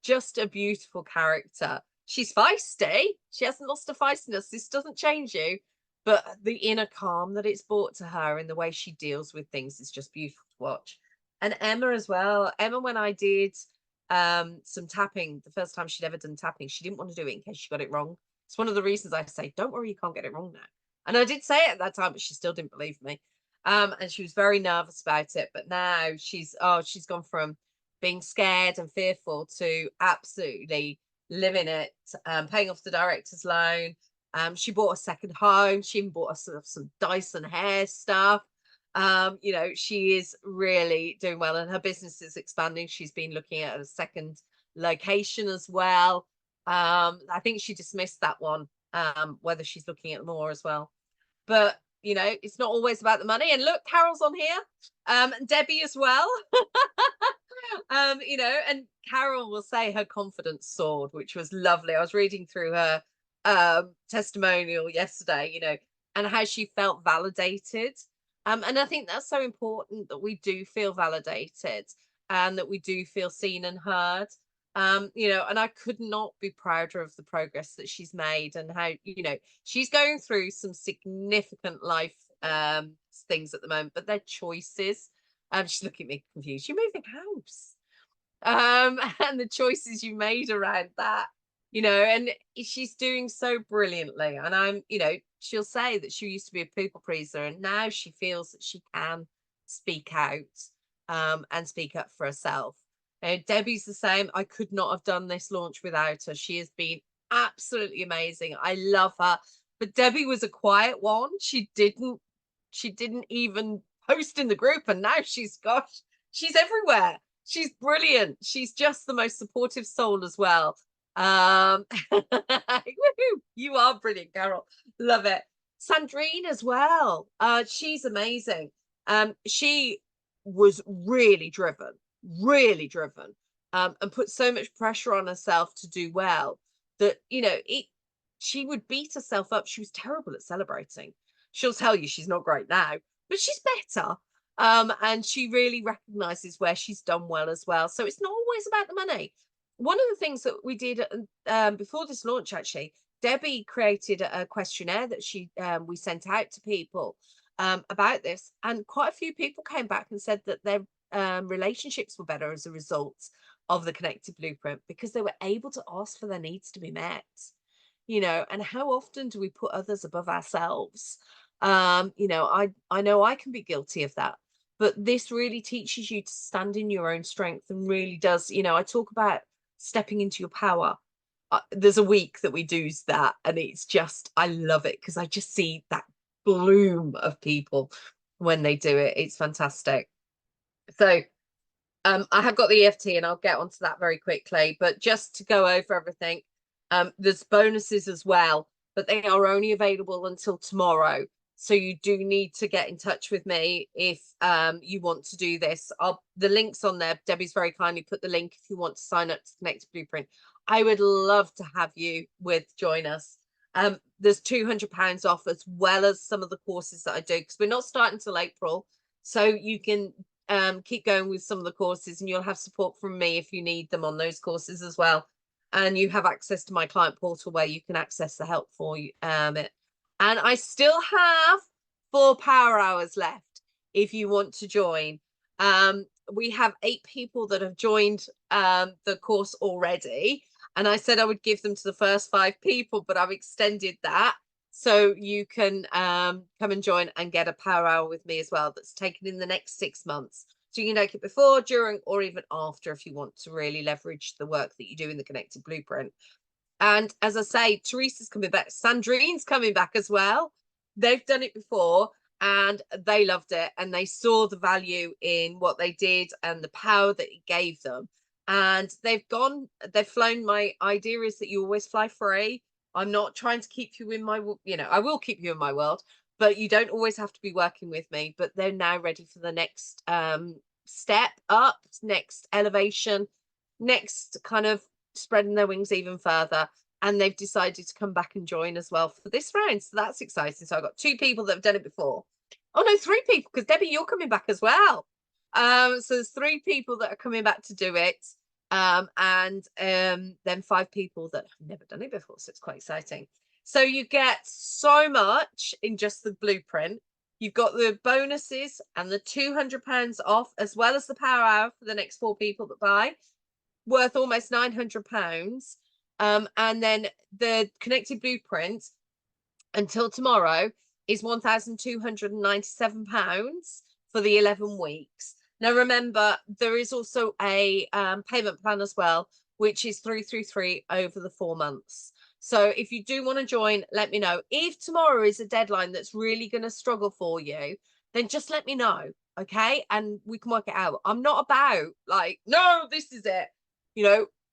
A: just a beautiful character. She's feisty. She hasn't lost her feistiness. This doesn't change you, but the inner calm that it's brought to her and the way she deals with things is just beautiful to watch. And Emma as well. Emma, when I did some tapping, the first time she'd ever done tapping, she didn't want to do it in case she got it wrong. It's one of the reasons I say, don't worry, you can't get it wrong now. And I did say it at that time, but she still didn't believe me. And she was very nervous about it. But now she's gone from being scared and fearful to absolutely living it, paying off the director's loan. She bought a second home. She even bought us some Dyson hair stuff. She is really doing well, and her business is expanding. She's been looking at a second location as well. I think she dismissed that one, whether she's looking at more as well. But it's not always about the money. And look, Carol's on here, Debbie as well. And Carol will say her confidence soared, which was lovely. I was reading through her testimonial yesterday, and how she felt validated. And I think that's so important, that we do feel validated and that we do feel seen and heard. And I could not be prouder of the progress that she's made, and how, she's going through some significant life things at the moment, but they're choices. She's looking at me confused. You're moving house. And the choices you made around that, and she's doing so brilliantly. And she'll say that she used to be a people pleaser, and now she feels that she can speak out and speak up for herself. Debbie's the same. I could not have done this launch without her. She has been absolutely amazing. I love her. But Debbie was a quiet one. She didn't even post in the group, and now she's everywhere. She's brilliant. She's just the most supportive soul as well. You are brilliant, Carol. Love it. Sandrine as well. She's amazing. She was really driven, and put so much pressure on herself to do well that she would beat herself up. She was terrible at celebrating. She'll tell you she's not great now, but she's better. And she really recognizes where she's done well as well. So it's not always about the money. One of the things that we did before this launch, actually, Debbie created a questionnaire that we sent out to people about this, and quite a few people came back and said that their relationships were better as a result of the connected blueprint, because they were able to ask for their needs to be met. And how often do we put others above ourselves? I know I can be guilty of that, but this really teaches you to stand in your own strength, and really does. I talk about stepping into your power. There's a week that we do that, and it's just, I love it, because I just see that bloom of people when they do it. It's fantastic. So I have got the EFT, and I'll get onto that very quickly, but just to go over everything, there's bonuses as well, but they are only available until tomorrow. So you do need to get in touch with me if you want to do this. The link's on there. Debbie's very kindly put the link if you want to sign up to Connected Blueprint. I would love to have you join us. There's £200 off, as well as some of the courses that I do, because we're not starting till April. So you can keep going with some of the courses, and you'll have support from me if you need them on those courses as well. And you have access to my client portal where you can access the help for you. And I still have 4 power hours left if you want to join. We have 8 people that have joined the course already, and I said I would give them to the first 5 people, but I've extended that so you can come and join and get a power hour with me as well, that's taken in the next 6 months. So you can take it before, during, or even after, if you want to really leverage the work that you do in the Connected Blueprint. And as I say, Teresa's coming back. Sandrine's coming back as well. They've done it before and they loved it, and they saw the value in what they did and the power that it gave them. And they've flown. My idea is that you always fly free. I'm not trying to keep you in my, I will keep you in my world, but you don't always have to be working with me. But they're now ready for the next step up, next elevation, next kind of spreading their wings even further. And they've decided to come back and join as well for this round. So that's exciting. So I've got 2 people that have done it before. Oh no, 3 people, because Debbie, you're coming back as well. So there's 3 people that are coming back to do it. And then 5 people that have never done it before. So it's quite exciting. So you get so much in just the blueprint. You've got the bonuses and the £200 off, as well as the power hour for the next 4 people that buy, worth almost £900. And then the Connected Blueprint until tomorrow is £1,297 for the 11 weeks. Now, remember, there is also a payment plan as well, which is 333 over the 4 months. So if you do want to join, let me know. If tomorrow is a deadline that's really going to struggle for you, then just let me know, okay? And we can work it out. I'm not about like, no, this is it.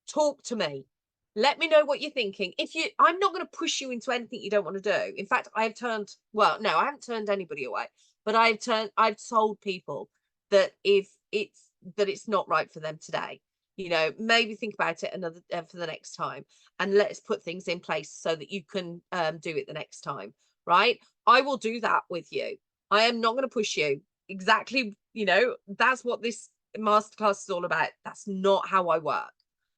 A: Talk to me. Let me know what you're thinking. I'm not going to push you into anything you don't want to do. In fact, I haven't turned anybody away, but I've told people that if it's not right for them today, maybe think about it another for the next time, and let's put things in place so that you can do it the next time, right? I will do that with you. I am not going to push you. Exactly, that's what this masterclass is all about. That's not how I work.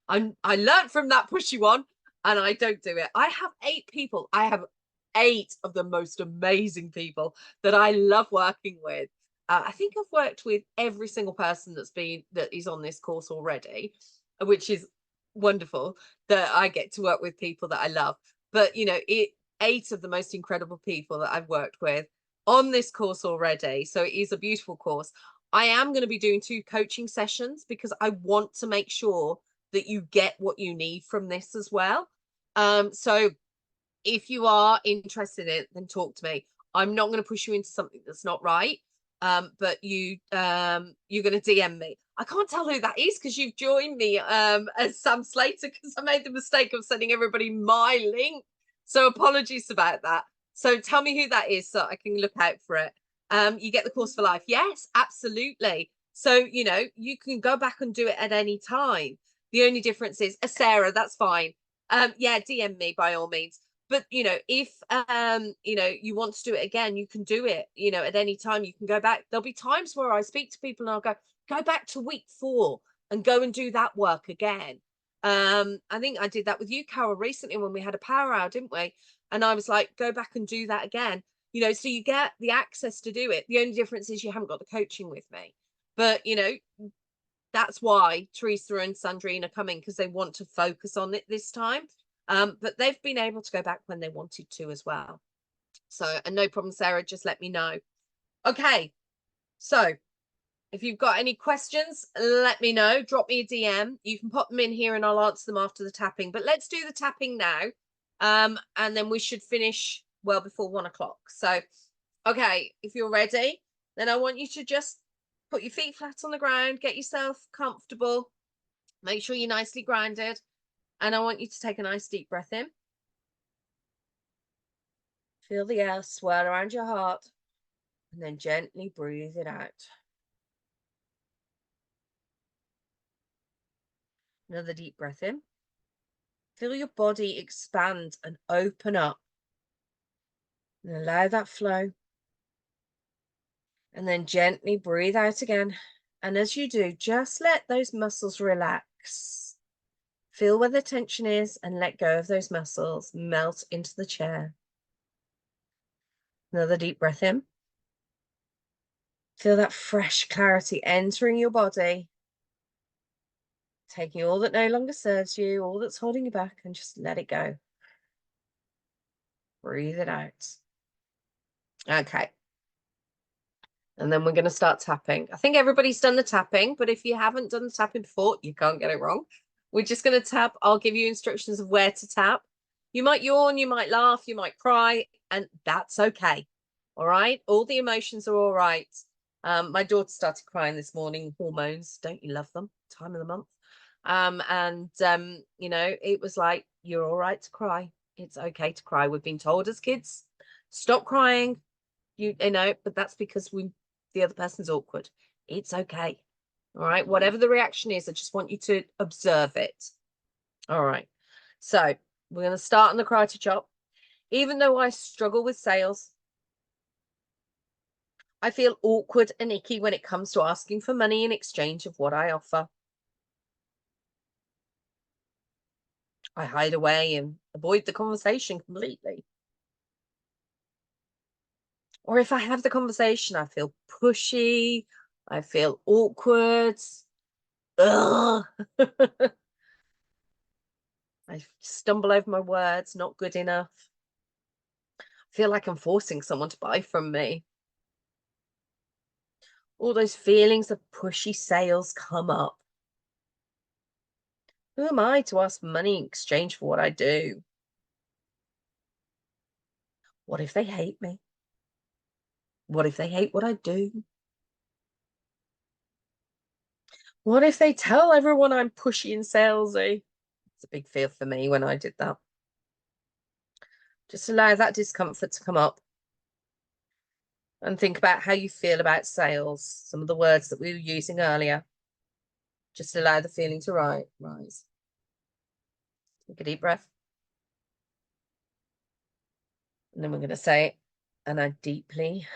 A: I learned from that pushy one, and I don't do it. I have 8 people. I have 8 of the most amazing people that I love working with. I think I've worked with every single person that is on this course already, which is wonderful that I get to work with people that I love. But 8 of the most incredible people that I've worked with on this course already. So it is a beautiful course. I am going to be doing 2 coaching sessions, because I want to make sure that you get what you need from this as well. So if you are interested in it, then talk to me. I'm not going to push you into something that's not right. But you're going to DM me. I can't tell who that is, because you've joined me as Sam Slater, because I made the mistake of sending everybody my link. So apologies about that. So tell me who that is so I can look out for it. You get the course for life. Yes, absolutely. So, you can go back and do it at any time. The only difference is, Sarah, that's fine. Yeah, DM me by all means. But, if, you want to do it again, you can do it, at any time. You can go back. There'll be times where I speak to people and I'll go back to week 4 and go and do that work again. I think I did that with you, Carol, recently when we had a power hour, didn't we? And I was like, go back and do that again. So you get the access to do it. The only difference is you haven't got the coaching with me. But that's why Teresa and Sandrine are coming, because they want to focus on it this time. But they've been able to go back when they wanted to as well. So, and no problem, Sarah, just let me know. Okay, so if you've got any questions, let me know. Drop me a DM. You can pop them in here and I'll answer them after the tapping. But let's do the tapping now. And then we should finish well before 1 o'clock. So, okay, if you're ready, then I want you to just put your feet flat on the ground, get yourself comfortable, make sure you're nicely grounded. And I want you to take a nice deep breath in. Feel the air swirl around your heart. And then gently breathe it out. Another deep breath in. Feel your body expand and open up. And allow that flow. And then gently breathe out again. And as you do, just let those muscles relax. Feel where the tension is and let go of those muscles. Melt into the chair. Another deep breath in. Feel that fresh clarity entering your body. Taking all that no longer serves you, all that's holding you back, and just let it go. Breathe it out. Okay. And then we're going to start tapping. I think everybody's done the tapping, but if you haven't done the tapping before, you can't get it wrong. We're just going to tap. I'll give you instructions of where to tap. You might yawn, you might laugh, you might cry, and that's okay. All right? All the emotions are all right. My daughter started crying this morning. Hormones, don't you love them? Time of the month. It was like, you're all right to cry. It's okay to cry. We've been told as kids, stop crying. But that's because the other person's awkward. It's okay. All right. Whatever the reaction is, I just want you to observe it. All right. So we're going to start on the karate chop. Even though I struggle with sales, I feel awkward and icky when it comes to asking for money in exchange of what I offer. I hide away and avoid the conversation completely. Or if I have the conversation, I feel pushy. I feel awkward. Ugh. I stumble over my words, not good enough. I feel like I'm forcing someone to buy from me. All those feelings of pushy sales come up. Who am I to ask money in exchange for what I do? What if they hate me? What if they hate what I do? What if they tell everyone I'm pushy and salesy? It's a big fear for me when I did that. Just allow that discomfort to come up and think about how you feel about sales, some of the words that we were using earlier. Just allow the feeling to rise. Take a deep breath. And then we're going to say, and I deeply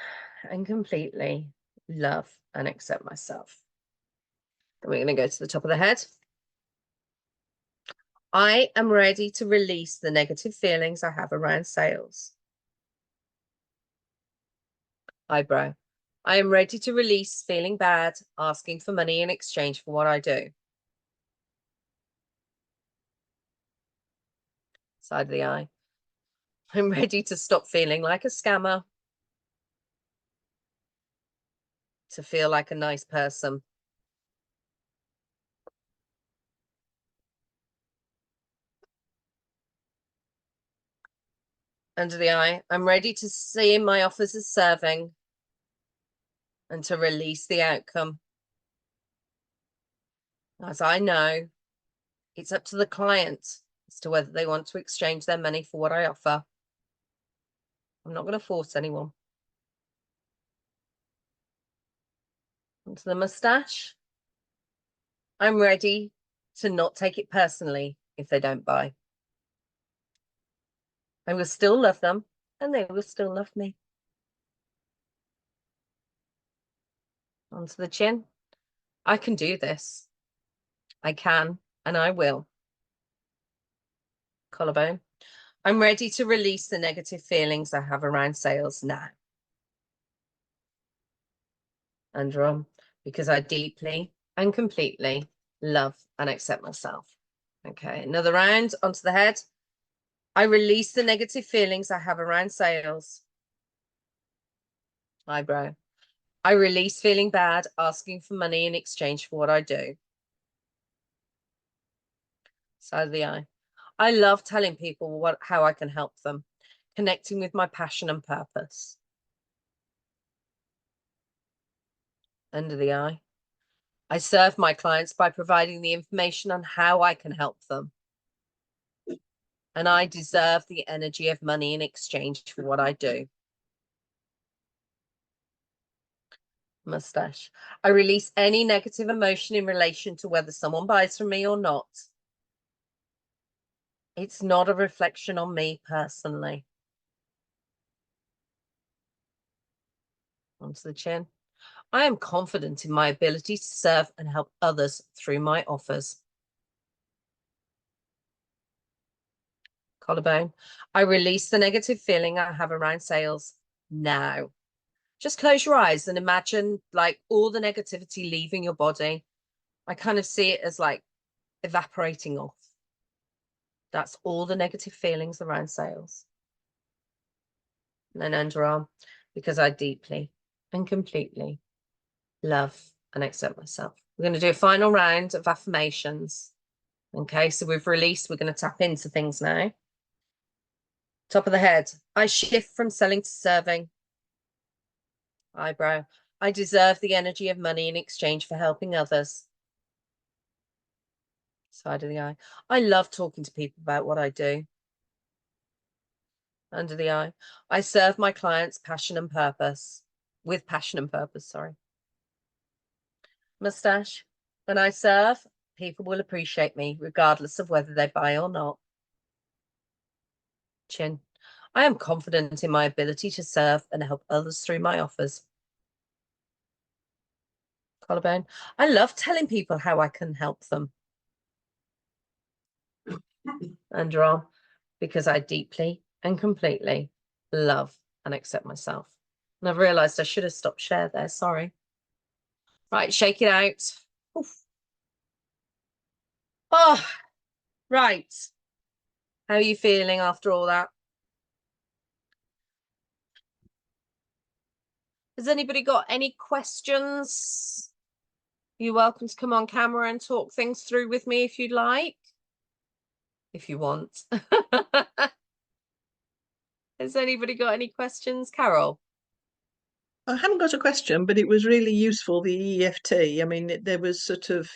A: and completely love and accept myself. Then we're going to go to the top of the head. I am ready to release the negative feelings I have around sales. Eyebrow. I am ready to release feeling bad, asking for money in exchange for what I do. Side of the eye. I'm ready to stop feeling like a scammer, to feel like a nice person. Under the eye. I'm ready to see my offers as serving and to release the outcome. As I know, it's up to the client as to whether they want to exchange their money for what I offer. I'm not going to force anyone. Onto the mustache. I'm ready to not take it personally if they don't buy. I will still love them and they will still love me. Onto the chin. I can do this. I can and I will. Collarbone. I'm ready to release the negative feelings I have around sales now. Underarm, because I deeply and completely love and accept myself. Okay, another round onto the head. I release the negative feelings I have around sales. Eyebrow. I release feeling bad, asking for money in exchange for what I do. Side of the eye. I love telling people how I can help them, connecting with my passion and purpose. Under the eye. I serve my clients by providing the information on how I can help them. And I deserve the energy of money in exchange for what I do. Mustache. I release any negative emotion in relation to whether someone buys from me or not. It's not a reflection on me personally. Onto the chin. I am confident in my ability to serve and help others through my offers. Collarbone. I release the negative feeling I have around sales now. Just close your eyes and imagine like all the negativity leaving your body. I kind of see it as like evaporating off. That's all the negative feelings around sales. And then underarm, because I deeply and completely love and accept myself. We're going to do a final round of affirmations. Okay, so we've released, we're going to tap into things now. Top of the head, I shift from selling to serving. Eyebrow, I deserve the energy of money in exchange for helping others. Side of the eye, I love talking to people about what I do. Under the eye, I serve my clients passion and purpose. With passion and purpose, sorry. Mustache, when I serve, people will appreciate me regardless of whether they buy or not. Chin, I am confident in my ability to serve and help others through my offers. Collarbone, I love telling people how I can help them. Underarm, because I deeply and completely love and accept myself. And I've realized I should have stopped share there. Sorry. Right, shake it out. Oof. Oh, right. How are you feeling after all that? Has anybody got any questions? You're welcome to come on camera and talk things through with me if you'd like. If you want. Has anybody got any questions? Carol?
B: I haven't got a question, but it was really useful, the EFT. I mean, there was sort of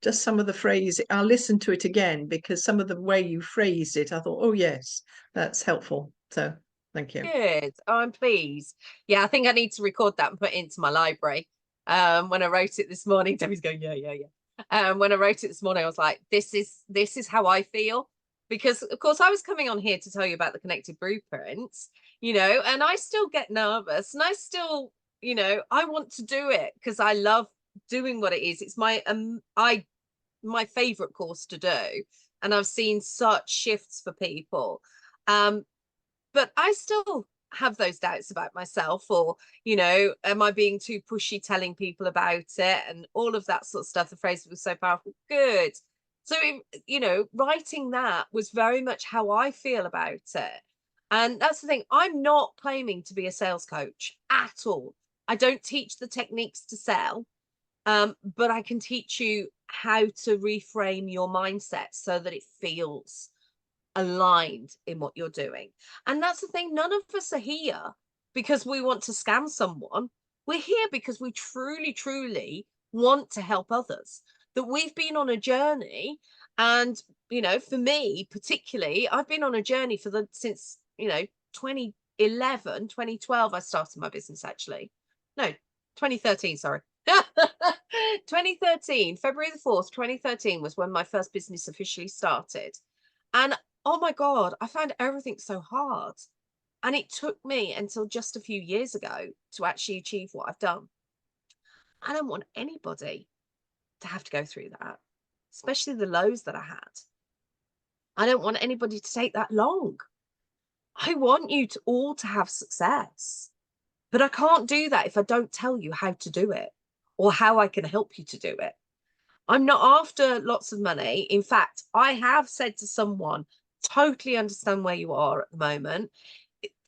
B: just some of the phrase. I'll listen to it again because some of the way you phrased it, I thought, oh, yes, that's helpful. So thank you.
A: Good. Oh, I'm pleased. Yeah, I think I need to record that and put it into my library. When I wrote it this morning, Debbie's going, yeah, yeah, yeah. When I wrote it this morning, I was like, this is how I feel. Because of course I was coming on here to tell you about the connected blueprints, and I still get nervous and I still, I want to do it because I love doing what it is. It's my favorite course to do. And I've seen such shifts for people. But I still have those doubts about myself, or, am I being too pushy telling people about it and all of that sort of stuff. The phrase was so powerful. Good. So, writing that was very much how I feel about it. And that's the thing. I'm not claiming to be a sales coach at all. I don't teach the techniques to sell, but I can teach you how to reframe your mindset so that it feels aligned in what you're doing. And that's the thing, none of us are here because we want to scam someone. We're here because we truly want to help others, that we've been on a journey. And for me particularly, I've been on a journey since 2011, 2012. I started my business, actually. No, 2013, sorry. 2013, February the 4th, 2013 was when my first business officially started. And oh my God, I found everything so hard. And it took me until just a few years ago to actually achieve what I've done. I don't want anybody to have to go through that, especially the lows that I had. I don't want anybody to take that long. I want you to all to have success, but I can't do that if I don't tell you how to do it or how I can help you to do it. I'm not after lots of money. In fact, I have said to someone, totally understand where you are at the moment.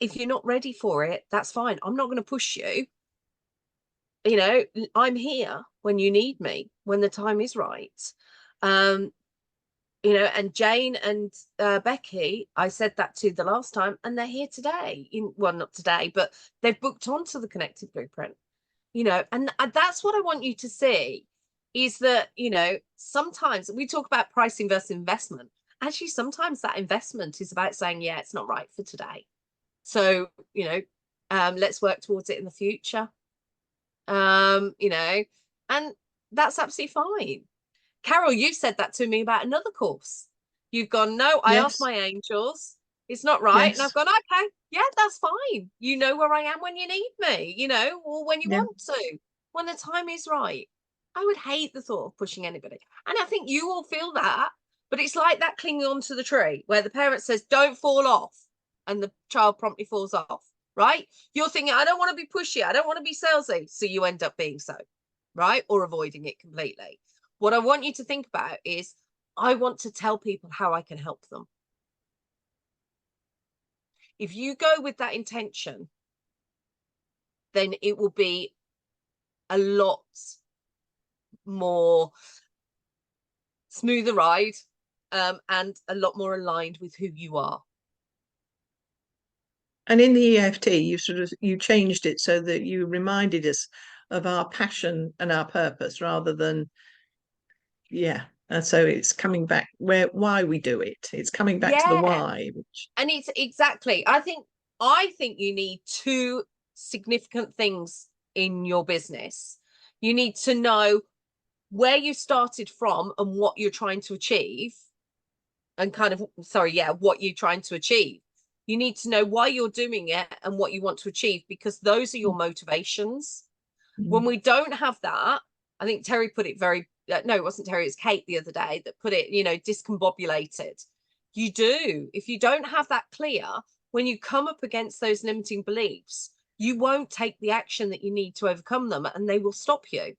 A: If you're not ready for it, that's fine. I'm not going to push you. You know, I'm here when you need me, when the time is right. Um, you know, and Jane and Becky, I said that to the last time, and they're here today. Well, not today, but they've booked onto the Connected Blueprint. You know, and that's what I want you to see is that, you know, sometimes we talk about pricing versus investment. Actually, sometimes that investment is about saying, yeah, it's not right for today. So, you know, let's work towards it in the future. You know, and that's absolutely fine. Carol, you said that to me about another course. You've gone, no, I asked
B: Yes,
A: my angels. It's not right. And I've
B: yes,
A: gone, okay, yeah, that's fine. You know where I am when you need me, you know, or when you
B: yeah.
A: want to, when the time is right. I would hate the thought of pushing anybody. And I think you all feel that, but it's like that clinging onto the tree where the parent says, don't fall off. And the child promptly falls off, right? You're thinking, I don't want to be pushy. I don't want to be salesy. So you end up being so, right? Or avoiding it completely. What I want you to think about is I want to tell people how I can help them. If you go with that intention, then it will be a lot more smoother ride, and a lot more aligned with who you are.
B: And in the EFT, you changed it so that you reminded us of our passion and our purpose rather than, yeah. And so it's coming back why we do it. It's coming back to the
A: Yeah.
B: why, which
A: And it's exactly, I think you need two significant things in your business. You need to know where you started from and what you're trying to achieve, and kind of, sorry, yeah, what you're trying to achieve. You need to know why you're doing it and what you want to achieve, because those are your motivations. When we don't have that, I think Terry put it very, no, it wasn't Terry, it was Kate the other day that put it, you know, discombobulated. You do. If you don't have that clear, when you come up against those limiting beliefs, you won't take the action that you need to overcome them, and they will stop you.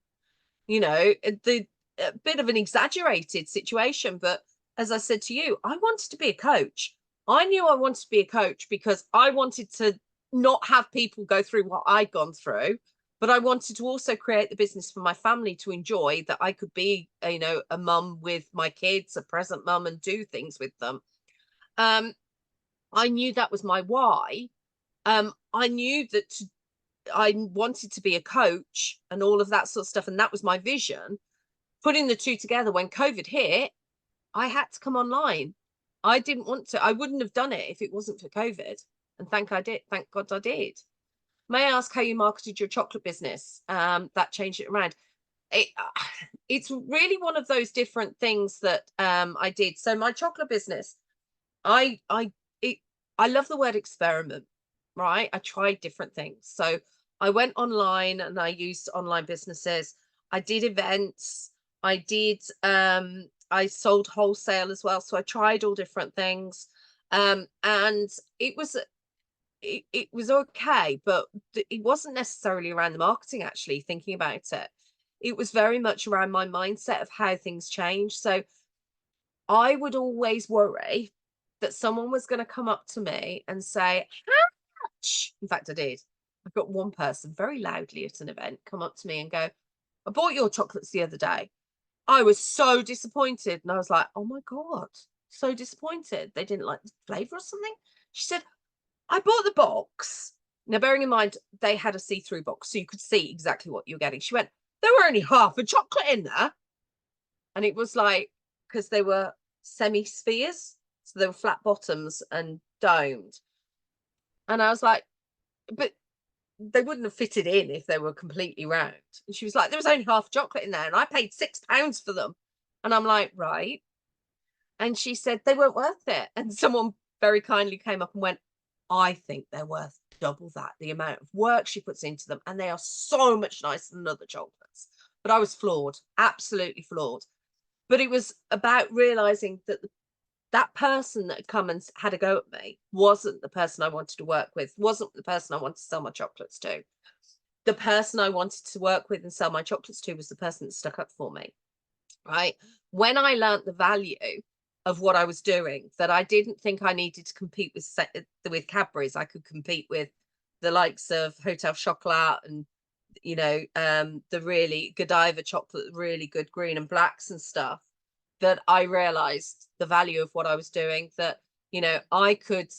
A: You know, the a bit of an exaggerated situation, but as I said to you, I wanted to be a coach. I knew I wanted to be a coach because I wanted to not have people go through what I'd gone through, but I wanted to also create the business for my family to enjoy, that I could be, you know, a mum with my kids, a present mum, and do things with them. Um, I knew that was my why. I knew that I wanted to be a coach and all of that sort of stuff, and that was my vision. Putting the two together, when COVID hit, I had to come online. I didn't want to. I wouldn't have done it if it wasn't for COVID. And thank God I did. May I ask how you marketed your chocolate business? That changed it around. It, it's really one of those different things that I did. So my chocolate business, I I it I love the word experiment, right? I tried different things. So I went online and I used online businesses. I did events. I sold wholesale as well. So I tried all different things. And it was okay, but it wasn't necessarily around the marketing, actually, thinking about it. It was very much around my mindset of how things change. So I would always worry that someone was going to come up to me and say, "Ouch." In fact, I did. I've got one person very loudly at an event come up to me and go, I bought your chocolates the other day. I was so disappointed. And I was like, oh my God, so disappointed. They didn't like the flavor or something. She said, I bought the box. Now, bearing in mind, they had a see-through box, so you could see exactly what you were getting. She went, there were only half a chocolate in there. And it was like, because they were semi-spheres, so they were flat bottoms and domed. And I was like, but they wouldn't have fitted in if they were completely round. And she was like, there was only half chocolate in there, and I paid £6 for them. And I'm like, right. And she said they weren't worth it. And someone very kindly came up and went, I think they're worth double that, the amount of work she puts into them. And they are so much nicer than other chocolates. But I was floored, absolutely floored. But it was about realizing that that person that had come and had a go at me wasn't the person I wanted to work with, wasn't the person I wanted to sell my chocolates to. The person I wanted to work with and sell my chocolates to was the person that stuck up for me, right? When I learned the value of what I was doing, that I didn't think I needed to compete with Cadbury's, I could compete with the likes of Hotel Chocolat and, you know, the really Godiva chocolate, really good green and blacks and stuff, that I realized the value of what I was doing, that, you know, I could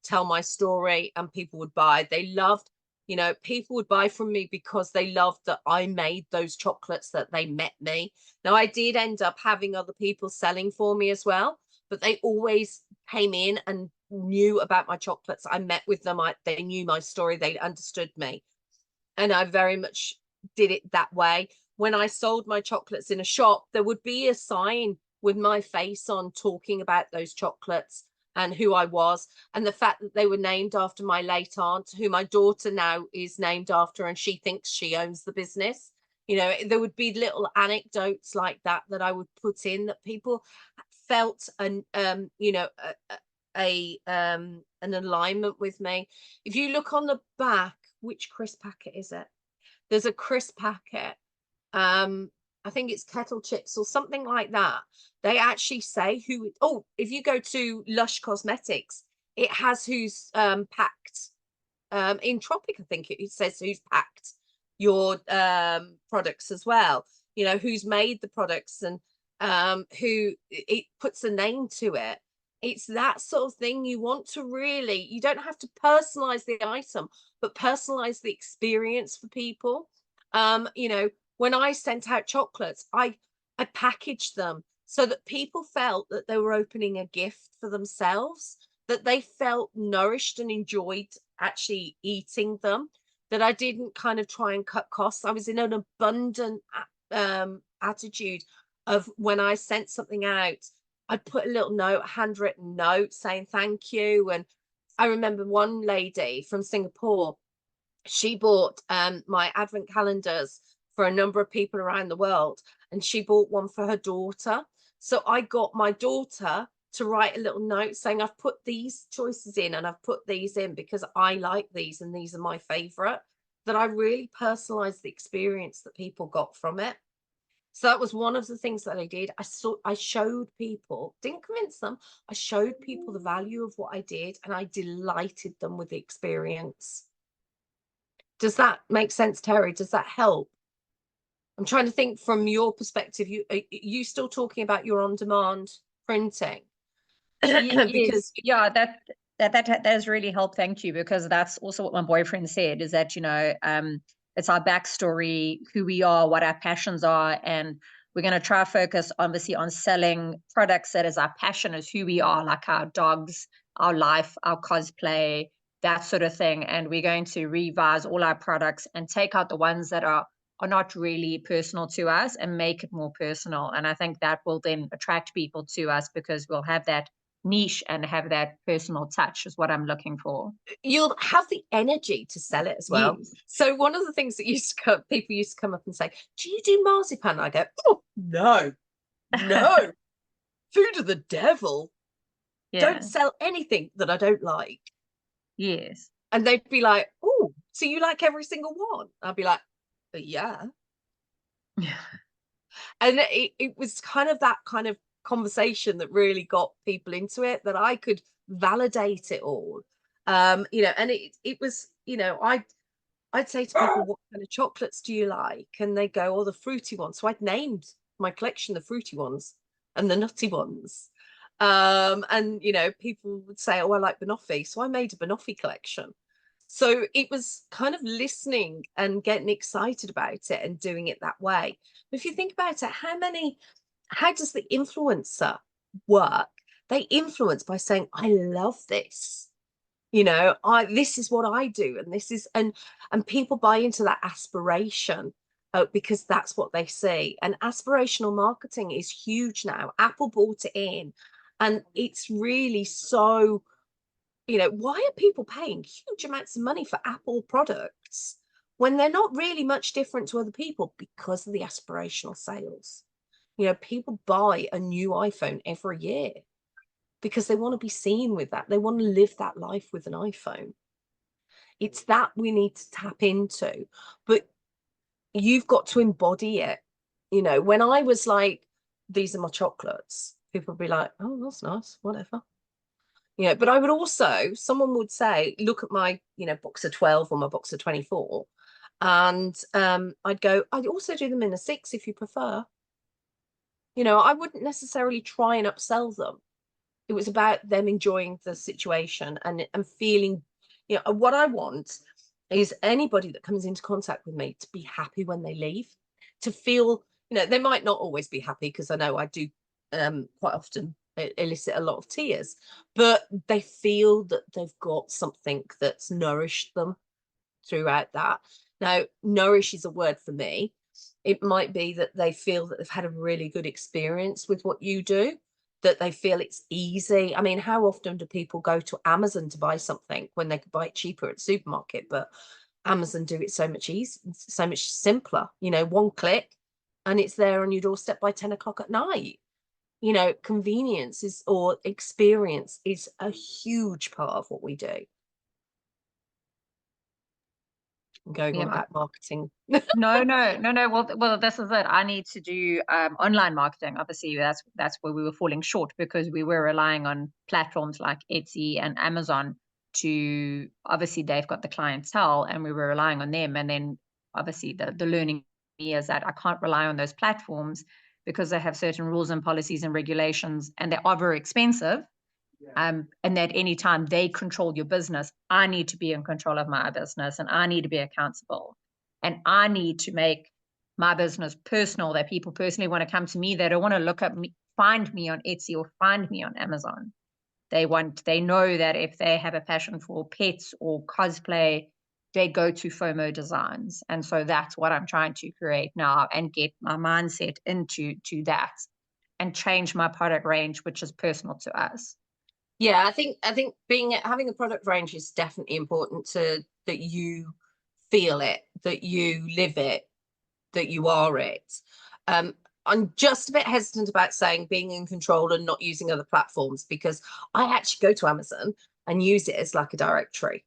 A: tell my story and people would buy. They loved, you know, people would buy from me because they loved that I made those chocolates, that they met me. Now, I did end up having other people selling for me as well, but they always came in and knew about my chocolates. I met with them. They knew my story. They understood me. And I very much did it that way. When I sold my chocolates in a shop, there would be a sign with my face on talking about those chocolates and who I was, and the fact that they were named after my late aunt, who my daughter now is named after, and she thinks she owns the business. You know, there would be little anecdotes like that that I would put in, that people felt an you know, an alignment with me. If you look on the back, which crisp packet is it? There's a crisp packet. I think it's kettle chips or something like that. They actually say who. Oh, if you go to Lush Cosmetics, it has who's packed. In Tropic, I think it says who's packed your products as well. You know, who's made the products, and who it puts a name to it. It's that sort of thing. You want to really, you don't have to personalize the item, but personalize the experience for people. You know, when I sent out chocolates, I packaged them so that people felt that they were opening a gift for themselves, that they felt nourished and enjoyed actually eating them, that I didn't kind of try and cut costs. I was in an abundant attitude of, when I sent something out, I'd put a little note, a handwritten note saying thank you. And I remember one lady from Singapore, she bought my advent calendars for a number of people around the world, and she bought one for her daughter. So I got my daughter to write a little note saying, I've put these choices in and I've put these in because I like these and these are my favorite. That I really personalized the experience that people got from it. So that was one of the things that I did. I showed people, didn't convince them, I showed people the value of what I did, and I delighted them with the experience. Does that make sense, Terry? Does that help? I'm trying to think from your perspective. Are you still talking about your on-demand printing?
C: Yes,
A: Because
C: yeah, that has really helped. Thank you, because that's also what my boyfriend said, is that, you know, it's our backstory, who we are, what our passions are, and we're going to try to focus obviously on selling products that is our passion, is who we are, like our dogs, our life, our cosplay, that sort of thing. And we're going to revise all our products and take out the ones that are not really personal to us and make it more personal. And I think that will then attract people to us, because we'll have that niche and have that personal touch, is what I'm looking for.
A: you'll have the energy to sell it as well.
C: Yes.
A: So one of the things that people used to come up and say, do you do marzipan? And I go, oh, no, no, food of the devil.
C: Yeah.
A: Don't sell anything that I don't like.
C: Yes.
A: And they'd be like, oh, so you like every single one? I'd be like, yeah.
C: Yeah.
A: And it was kind of that kind of conversation that really got people into it, that I could validate it all. You know, and it was, you know, I'd say to people, what kind of chocolates do you like? And they go, oh, the fruity ones. So I'd named my collection the fruity ones and the nutty ones. And you know, people would say, oh, I like banoffee. So I made a banoffee collection. So it was kind of listening and getting excited about it and doing it that way. But if you think about it, how does the influencer work? They influence by saying, I love this. You know, this is what I do, and this is, and people buy into that aspiration, because that's what they see. And aspirational marketing is huge now. Apple bought it in, and it's really so, you know, why are people paying huge amounts of money for Apple products when they're not really much different to other people? Because of the aspirational sales. You know, people buy a new iPhone every year. because they want to be seen with that. They want to live that life with an iPhone. It's that we need to tap into, but you've got to embody it. You know, when I was like, these are my chocolates, people would be like, oh, that's nice, whatever. You know, but I would also, someone would say, look at my, you know, box of 12 or my box of 24. And I'd go, I'd also do them in a 6 if you prefer. You know, I wouldn't necessarily try and upsell them. It was about them enjoying the situation and feeling, you know, what I want is anybody that comes into contact with me to be happy when they leave, to feel, you know, they might not always be happy, because I know I do quite often elicit a lot of tears, but they feel that they've got something that's nourished them throughout that. Now, nourish is a word for me. It might be that they feel that they've had a really good experience with what you do, that they feel it's easy. I mean, how often do people go to Amazon to buy something when they could buy it cheaper at the supermarket? But Amazon do it so much easier, so much simpler. You know, one click and it's there on your doorstep by 10 o'clock at night. You know, convenience is, or experience is, a huge part of what we do. I'm going on
C: Yeah.
A: about marketing.
C: No. Well, this is it. I need to do online marketing. Obviously, that's where we were falling short, because we were relying on platforms like Etsy and Amazon to, obviously they've got the clientele, and we were relying on them. And then obviously the learning is that I can't rely on those platforms because they have certain rules and policies and regulations, and they are very expensive. And that anytime they control your business, I need to be in control of my business, and I need to be accountable. And I need to make my business personal, that people personally want to come to me. They don't want to look up me, find me on Etsy or find me on Amazon. They know that if they have a passion for pets or cosplay, they go to FOMO Designs. And so that's what I'm trying to create now, and get my mindset into that, and change my product range, which is personal to us.
A: Yeah, I think having a product range is definitely important, to that you feel it, that you live it, that you are it. I'm just a bit hesitant about saying being in control and not using other platforms, because I actually go to Amazon and use it as like a directory.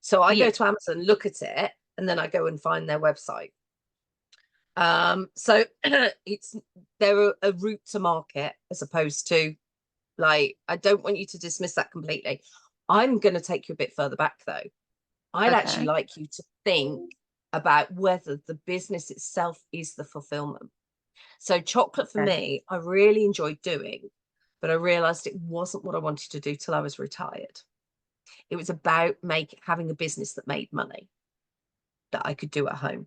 A: So I go
C: Yeah.
A: to Amazon, look at it, and then I go and find their website. So it's, they're a route to market, as opposed to, like, I don't want you to dismiss that completely. I'm going to take you a bit further back, though. I'd actually
C: Okay.
A: like you to think about whether the business itself is the fulfillment. So chocolate for
C: Okay.
A: me, I really enjoyed doing, but I realized it wasn't what I wanted to do till I was retired. It was about having a business that made money that I could do at home.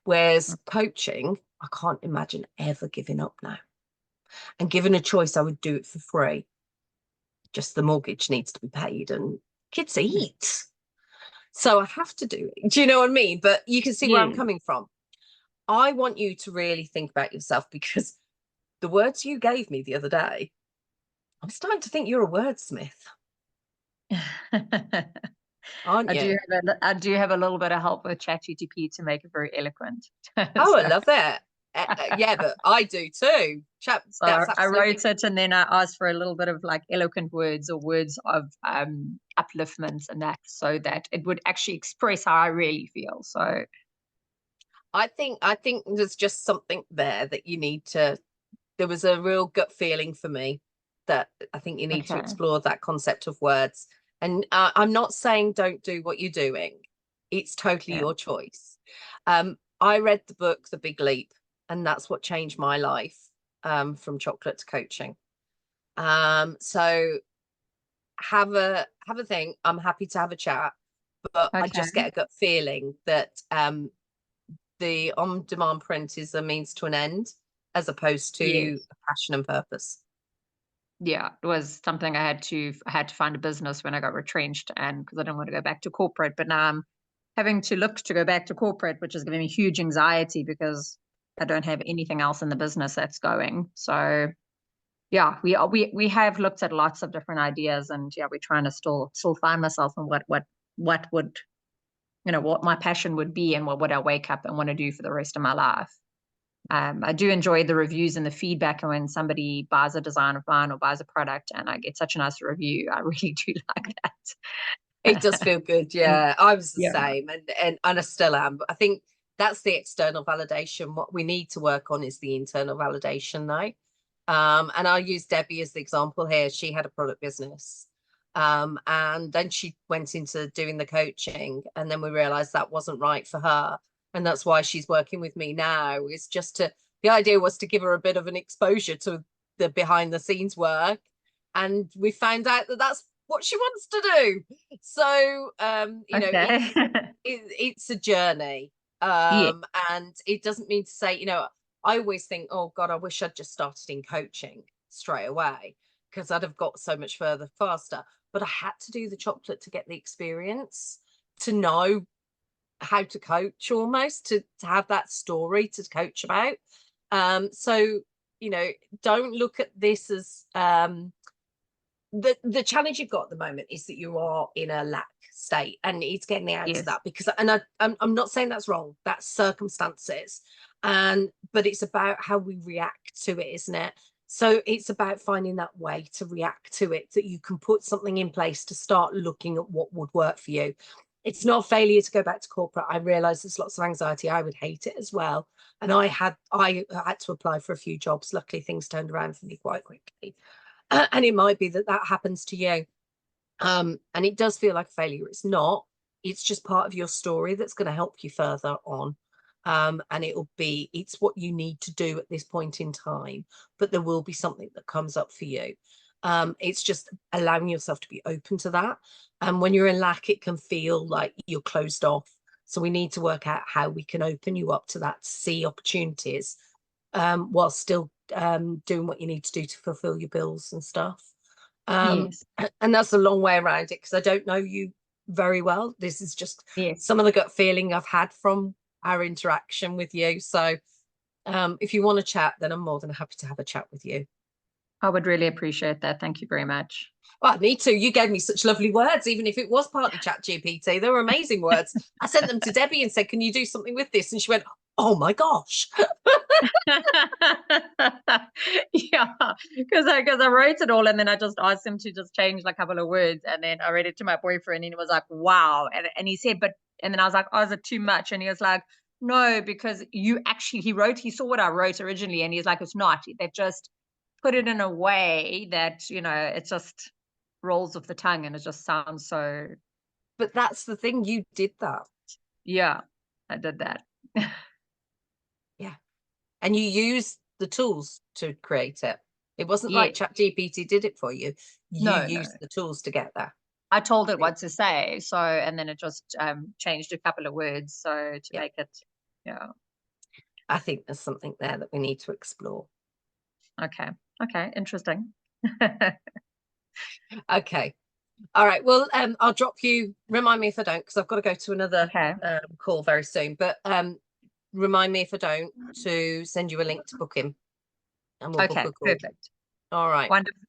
A: Whereas coaching, I can't imagine ever giving up now. And given a choice, I would do it for free. Just the mortgage needs to be paid and kids eat. So I have to do it. Do you know what I mean? But you can see where I'm
C: Yeah.
A: coming from. I want you to really think about yourself, because the words you gave me the other day, I'm starting to think you're a wordsmith, aren't you?
C: I do have a little bit of help with ChatGPT to make it very eloquent.
A: Oh, I
C: So,
A: love that. Yeah, but I do too. Chap,
C: so
A: that's
C: I
A: absolutely.
C: wrote it, and then I asked for a little bit of like eloquent words, or words of upliftment, and that, so that it would actually express how I really feel. So
A: I think there's just something there that you need to. There was a real gut feeling for me that I think you need to
C: okay.
A: explore that concept of words. And I'm not saying don't do what you're doing. It's totally
C: Yeah.
A: your choice. I read the book The Big Leap, and that's what changed my life, from chocolate to coaching. So have a think. I'm happy to have a chat, but I
C: Okay.
A: just get a gut feeling that the on-demand print is a means to an end, as opposed to
C: Yes.
A: a passion and purpose.
C: Yeah, it was something I had to find a business when I got retrenched, and because I didn't want to go back to corporate. But now I'm having to look to go back to corporate, which is giving me huge anxiety because I don't have anything else in the business that's going. So yeah, we have looked at lots of different ideas, and yeah, we're trying to still find myself and what would, what my passion would be, and what would I wake up and want to do for the rest of my life. I do enjoy the reviews and the feedback, and when somebody buys a design of mine or buys a product and I get such a nice review, I really do like
A: It does
C: that.
A: feel good.
C: And
A: Yeah, I was the
C: yeah,
A: same, and I still am. But I think that's the external validation. What we need to work on is the internal validation, though. And I'll use Debbie as the example here. She had a product business, and then she went into doing the coaching, and then we realized that wasn't right for her, and that's why she's working with me now. Is just to the idea was to give her a bit of an exposure to the behind the scenes work, and we found out that that's what she wants to do. So
C: okay.
A: it's a journey.
C: Yeah,
A: And it doesn't mean to say, I always think, oh God, I wish I'd just started in coaching straight away, because I'd have got so much further faster. But I had to do the chocolate to get the experience, to know how to coach, almost to have that story to coach about. So don't look at this as the challenge you've got at the moment is that you are in a lack state, and it's getting out of
C: yes,
A: that, because I'm not saying that's wrong, that's circumstances, but it's about how we react to it, isn't it? So it's about finding that way to react to it, that you can put something in place to start looking at what would work for you. It's not a failure to go back to corporate. I realize there's lots of anxiety. I would hate it as well, and I had to apply for a few jobs. Luckily things turned around for me quite quickly. And it might be that happens to you, and it does feel like a failure. It's not. It's just part of your story that's going to help you further on, and it's what you need to do at this point in time, but there will be something that comes up for you. It's just allowing yourself to be open to that, and when you're in lack, it can feel like you're closed off. So we need to work out how we can open you up to that, see opportunities, while still doing what you need to do to fulfill your bills and stuff.
C: yes,
A: And that's a long way around it, because I don't know you very well. This is just
C: yes.
A: some of the gut feeling I've had from our interaction with you. So if you want to chat, then I'm more than happy to have a chat with you.
C: I would really appreciate that. Thank you very much.
A: Well, me too. You gave me such lovely words, even if it was partly chat GPT. They were amazing words. I sent them to Debbie and said, can you do something with this? And she went, oh my gosh.
C: Yeah, because I wrote it all and then I just asked him to just change like a couple of words, and then I read it to my boyfriend and he was like, wow. And he said, but, and then I was like, oh, is it too much? And he was like, no, because he saw what I wrote originally and he's like, it's not. They've just put it in a way that, it just rolls off the tongue and it just sounds so,
A: But that's the thing. You did that.
C: yeah, I did that.
A: Yeah. And you used the tools to create it. It wasn't
C: Yeah,
A: like ChatGPT did it for you. You
C: no.
A: used the tools to get there.
C: I told it what to say, so and then it just changed a couple of words, so to
A: Yeah.
C: make it, yeah.
A: I think there's something there that we need to explore.
C: Okay, interesting.
A: Okay. All right. Well, I'll drop you. Remind me if I don't, because I've got to go to another
C: Okay,
A: call very soon. But remind me if I don't to send you a link to book him, and we'll book
C: okay,
A: a call.
C: perfect.
A: All right.
C: Wonderful,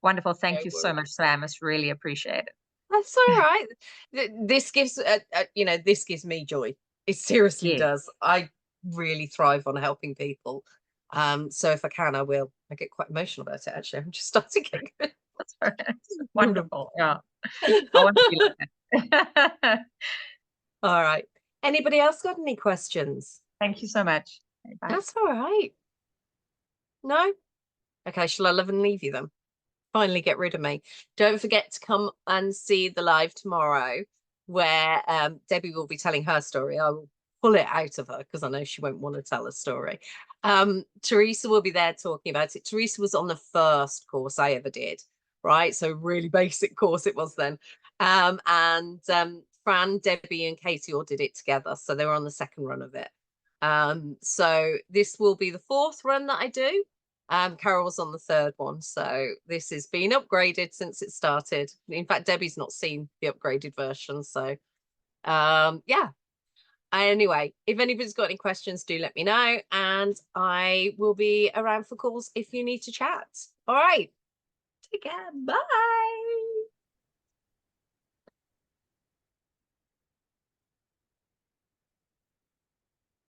C: wonderful.
A: No
C: Thank you so much,
A: worries.
C: Sam. It's really appreciate it.
A: That's all right. This gives this gives me joy. It seriously
C: Yeah,
A: does. I really thrive on helping people. So if I can, I will. I get quite emotional about it, actually. I'm just starting to get
C: that's right.
A: good.
C: Wonderful. Yeah, I want to be like that.
A: All right. Anybody else got any questions?
C: Thank you so much. Okay, bye.
A: That's all right. No? Okay, shall I love and leave you then? Finally get rid of me. Don't forget to come and see the live tomorrow, where Debbie will be telling her story. I will pull it out of her because I know she won't want to tell a story. Teresa will be there talking about it. Teresa was on the first course I ever did, right? So really basic course it was then. And Fran, Debbie and Katie all did it together. So they were on the second run of it. So this will be the fourth run that I do. Carol was on the third one, so this has been upgraded since it started. In fact, Debbie's not seen the upgraded version, so yeah. Anyway, if anybody's got any questions, do let me know, and I will be around for calls if you need to chat. All right, take care, bye.